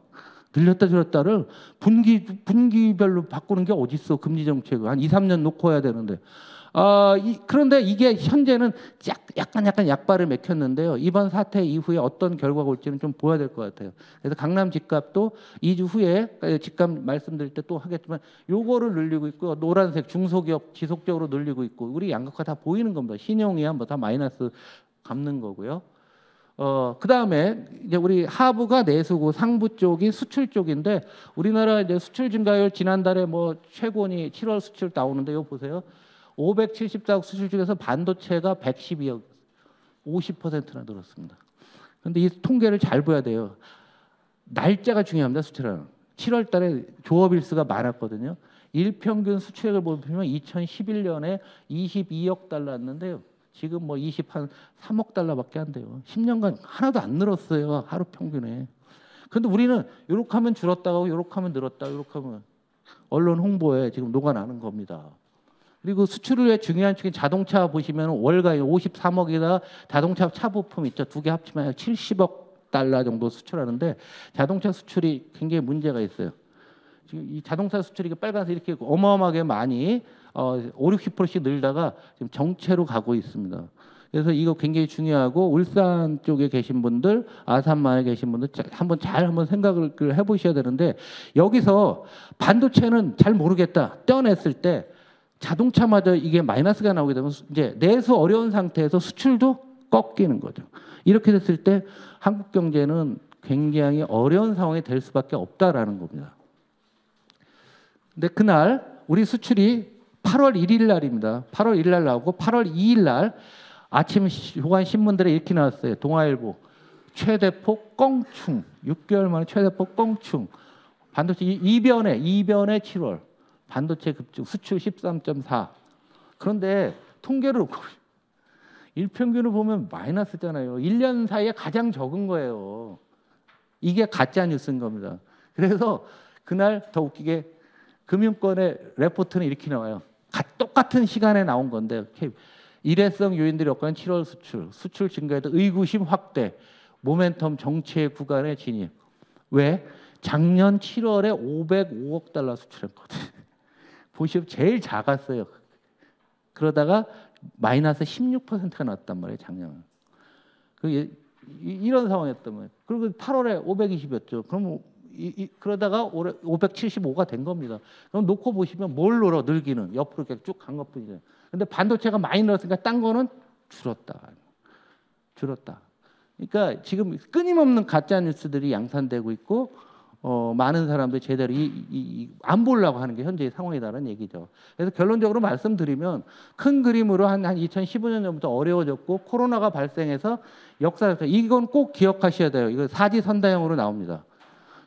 늘렸다 줄였다를 분기별로 바꾸는 게 어딨어. 금리 정책을 한 2, 3년 놓고 해야 되는데 그런데 이게 현재는 약간 약발을 맥혔는데요. 이번 사태 이후에 어떤 결과가 올지는 좀 보여야 될 것 같아요. 그래서 강남 집값도 2주 후에 집값 말씀드릴 때 또 하겠지만 요거를 늘리고 있고 노란색 중소기업 지속적으로 늘리고 있고 우리 양극화 다 보이는 겁니다. 신용이야 뭐 다 마이너스 갚는 거고요. 그 다음에 이제 우리 하부가 내수고 상부 쪽이 수출 쪽인데 우리나라 이제 수출 증가율 지난달에 뭐 최고니 7월 수출 나오는데 요 보세요. 574억 수출 중에서 반도체가 112억, 50%나 늘었습니다. 그런데 이 통계를 잘 봐야 돼요. 날짜가 중요합니다. 수출하는. 7월 달에 조업일수가 많았거든요. 일평균 수출액을 보면 2011년에 22억 달러였는데요. 지금 뭐 23억 달러밖에 안 돼요. 10년간 하나도 안 늘었어요. 하루 평균에. 그런데 우리는 이렇게 하면 줄었다고 이렇게 하면 늘었다 이렇게 하면 언론 홍보에 지금 녹아나는 겁니다. 그리고 수출을 위해 중요한 측인 자동차 보시면 월가에 53억이다. 자동차 차 부품 있죠. 두 개 합치면 70억 달러 정도 수출하는데 자동차 수출이 굉장히 문제가 있어요. 지금 이 자동차 수출이 빨간색 이렇게 어마어마하게 많이 5, 60%씩 늘다가 지금 정체로 가고 있습니다. 그래서 이거 굉장히 중요하고 울산 쪽에 계신 분들, 아산만에 계신 분들 한번 생각을 해보셔야 되는데 여기서 반도체는 잘 모르겠다 떼어냈을 때 자동차마저 이게 마이너스가 나오게 되면 이제 내수 어려운 상태에서 수출도 꺾이는 거죠. 이렇게 됐을 때 한국 경제는 굉장히 어려운 상황이 될 수밖에 없다라는 겁니다. 근데 그날 우리 수출이 8월 1일 날입니다. 8월 1일 날 나오고 8월 2일 날 아침 조간 신문들에 이렇게 나왔어요. 동아일보 최대폭 껑충 6개월 만에 최대폭 껑충 반도체 이변의 7월 반도체 급증 수출 13.4 그런데 통계를 일평균을 보면 마이너스잖아요. 1년 사이에 가장 적은 거예요. 이게 가짜 뉴스인 겁니다. 그래서 그날 더 웃기게 금융권의 레포트는 이렇게 나와요. 똑같은 시간에 나온 건데 일회성 요인들이 없거나 7월 수출 증가에도 의구심 확대, 모멘텀 정체 구간에 진입. 왜? 작년 7월에 505억 달러 수출했거든요. 보시면 제일 작았어요. 그러다가 마이너스 16%가 났단 말이에요, 작년. 이런 상황이었단 말이에요. 그리고 8월에 520이었죠. 그럼 그러다가 올해 575가 된 겁니다. 그럼 놓고 보시면 뭘 늘어 늘기는 옆으로 이렇게 쭉 간 것뿐이죠. 근데 반도체가 많이 늘었으니까 딴 거는 줄었다. 그러니까 지금 끊임없는 가짜 뉴스들이 양산되고 있고 많은 사람들이 제대로 안 보려고 하는 게 현재의 상황이다라는 얘기죠. 그래서 결론적으로 말씀드리면 큰 그림으로 한 2015년 전부터 어려워졌고 코로나가 발생해서 역사에서 이건 꼭 기억하셔야 돼요. 이거 사지선다형으로 나옵니다.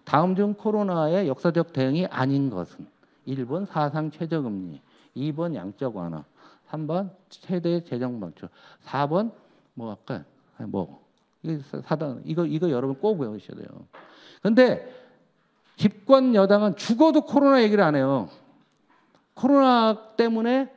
다음 중 코로나의 역사적 대응이 아닌 것은 1번 사상 최저금리, 2번 양적 완화, 3번 최대 재정 방출, 4번 이거 여러분 꼭 외우셔야 돼요. 근데 집권 여당은 죽어도 코로나 얘기를 안 해요. 코로나 때문에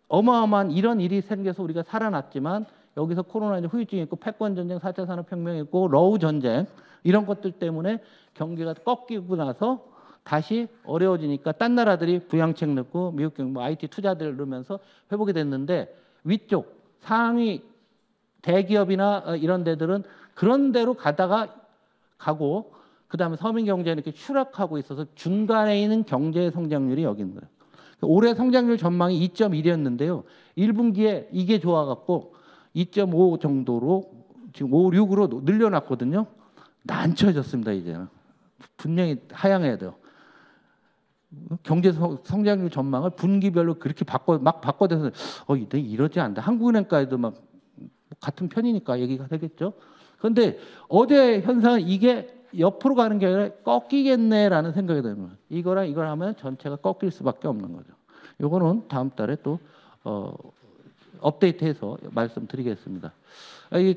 어마어마한 이런 일이 생겨서 우리가 살아났지만 여기서 코로나 후유증이 있고 패권 전쟁, 4차 산업혁명이 있고 러우 전쟁 이런 것들 때문에 경기가 꺾이고 나서 다시 어려워지니까 딴 나라들이 부양책 넣고 미국 경제 IT 투자들 넣으면서 회복이 됐는데 위쪽 상위 대기업이나 이런 데들은 그런 데로 가고 그다음에 서민 경제는 이렇게 추락하고 있어서 중간에 있는 경제 성장률이 여기 있는 거예요. 올해 성장률 전망이 2.1이었는데요. 1분기에 이게 좋아갖고 2.5 정도로 지금 5.6으로 늘려놨거든요. 난처해졌습니다. 이제는 분명히 하향해야 돼요. 경제 성장률 전망을 분기별로 그렇게 바꿔대서 이러지 않다. 한국은행까지도 막 같은 편이니까 얘기가 되겠죠. 그런데 어제 현상은 이게 옆으로 가는 게 아니라 꺾이겠네라는 생각이 드는 거예요. 이거랑 이걸 하면 전체가 꺾일 수밖에 없는 거죠. 이거는 다음 달에 또 업데이트해서 말씀드리겠습니다.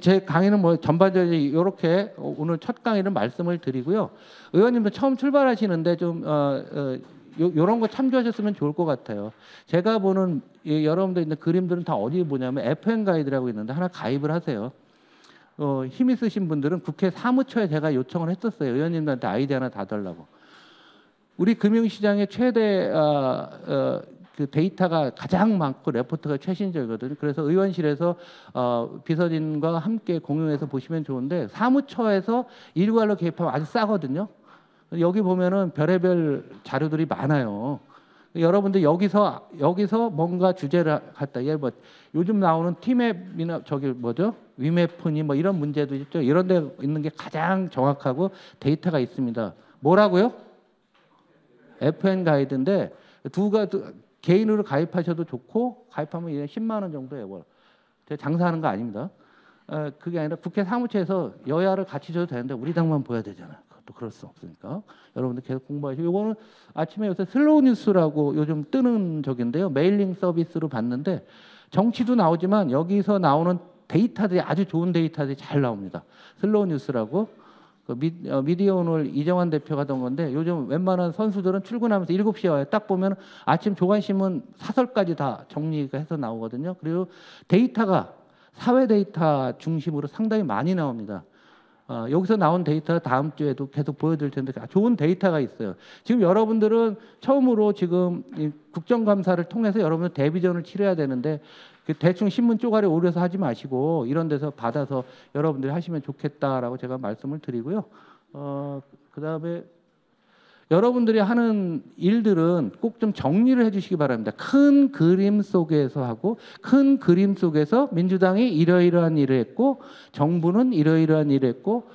제 강의는 뭐 전반적으로 이렇게 오늘 첫 강의는 말씀을 드리고요. 의원님도 처음 출발하시는데 좀 이런 거 참조하셨으면 좋을 것 같아요. 제가 보는 여러분들 있는 그림들은 다 어디 보냐면 FN 가이드라고 있는데 하나 가입을 하세요. 힘 있으신 분들은 국회 사무처에 제가 요청을 했었어요. 의원님들한테 아이디 하나 다 달라고. 우리 금융시장의 최대 그 데이터가 가장 많고 레포트가 최신적이거든요. 그래서 의원실에서 비서진과 함께 공유해서 보시면 좋은데 사무처에서 일괄로 개입하면 아주 싸거든요. 여기 보면은 별의별 자료들이 많아요. 여러분들 여기서 뭔가 주제를 갖다 뭐 요즘 나오는 티맵이나 위메프니 뭐 이런 문제도 있죠. 이런 데 있는 게 가장 정확하고 데이터가 있습니다. 뭐라고요? FN 가이드인데 개인으로 가입하셔도 좋고 가입하면 10만 원 정도에 제가 장사하는 거 아닙니다. 그게 아니라 국회 사무처에서 여야를 같이 줘도 되는데 우리 당만 보여야 되잖아요. 또 그럴 수 없으니까 여러분들 계속 공부하시고 이거는 아침에 요새 슬로우 뉴스라고 요즘 뜨는 적인데요. 메일링 서비스로 봤는데 정치도 나오지만 여기서 나오는 데이터들이 아주 좋은 데이터들이 잘 나옵니다. 슬로우 뉴스라고 미디어 오늘 이정환 대표가 하던 건데 요즘 웬만한 선수들은 출근하면서 7시에 와요. 딱 보면 아침 조간신문 사설까지 다 정리가 해서 나오거든요. 그리고 데이터가 사회 데이터 중심으로 상당히 많이 나옵니다. 여기서 나온 데이터 다음 주에도 계속 보여드릴 텐데 좋은 데이터가 있어요. 지금 여러분들은 처음으로 지금 국정감사를 통해서 여러분들 데뷔전을 치러야 되는데 대충 신문 쪼가리 오려서 하지 마시고 이런 데서 받아서 여러분들이 하시면 좋겠다라고 제가 말씀을 드리고요. 그다음에 여러분들이 하는 일들은 꼭 좀 정리를 해주시기 바랍니다. 큰 그림 속에서 하고 큰 그림 속에서 민주당이 이러이러한 일을 했고 정부는 이러이러한 일을 했고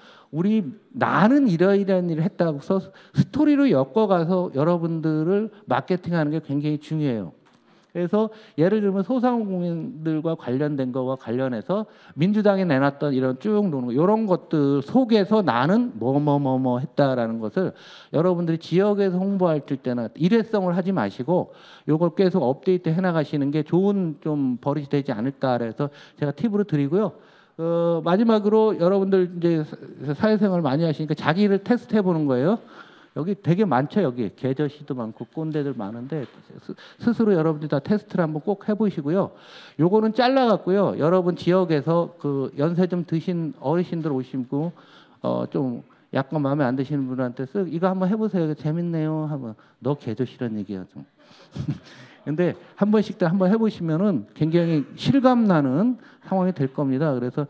나는 이러이러한 일을 했다고 해서 스토리로 엮어가서 여러분들을 마케팅하는 게 굉장히 중요해요. 그래서 예를 들면 소상공인들과 관련된 거와 관련해서 민주당이 내놨던 이런 쭉 노는 거 이런 것들 속에서 나는 뭐 했다라는 것을 여러분들이 지역에서 홍보할 때나 일회성을 하지 마시고 요걸 계속 업데이트 해나가시는 게 좋은 좀 버릇이 되지 않을까 그래서 제가 팁으로 드리고요. 마지막으로 여러분들 이제 사회생활 많이 하시니까 자기를 테스트해 보는 거예요. 여기 되게 많죠. 여기 개저씨도 많고 꼰대들 많은데 스스로 여러분들이 다 테스트를 한번 꼭 해보시고요. 요거는 잘라갖고요. 여러분 지역에서 그 연세 좀 드신 어르신들 오시고 좀 약간 마음에 안 드시는 분한테 이거 한번 해보세요. 재밌네요. 하면 너 개저씨란 얘기야 좀. 근데 한 번씩 한번 해보시면은 굉장히 실감 나는 상황이 될 겁니다. 그래서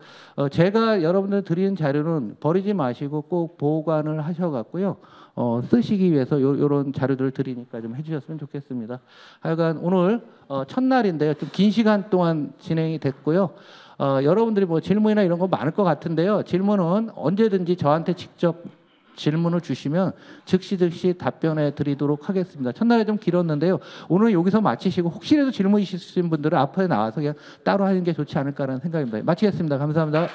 제가 여러분들 드리는 자료는 버리지 마시고 꼭 보관을 하셔갖고요. 쓰시기 위해서 요런 자료들을 드리니까 좀 해주셨으면 좋겠습니다. 하여간 오늘 첫날인데요. 좀 긴 시간 동안 진행이 됐고요. 여러분들이 뭐 질문이나 이런 거 많을 것 같은데요. 질문은 언제든지 저한테 직접 질문을 주시면 즉시 답변해 드리도록 하겠습니다. 첫날에 좀 길었는데요. 오늘 여기서 마치시고 혹시라도 질문 있으신 분들은 앞에 나와서 그냥 따로 하는 게 좋지 않을까라는 생각입니다. 마치겠습니다. 감사합니다.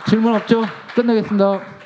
질문 없죠? 끝내겠습니다.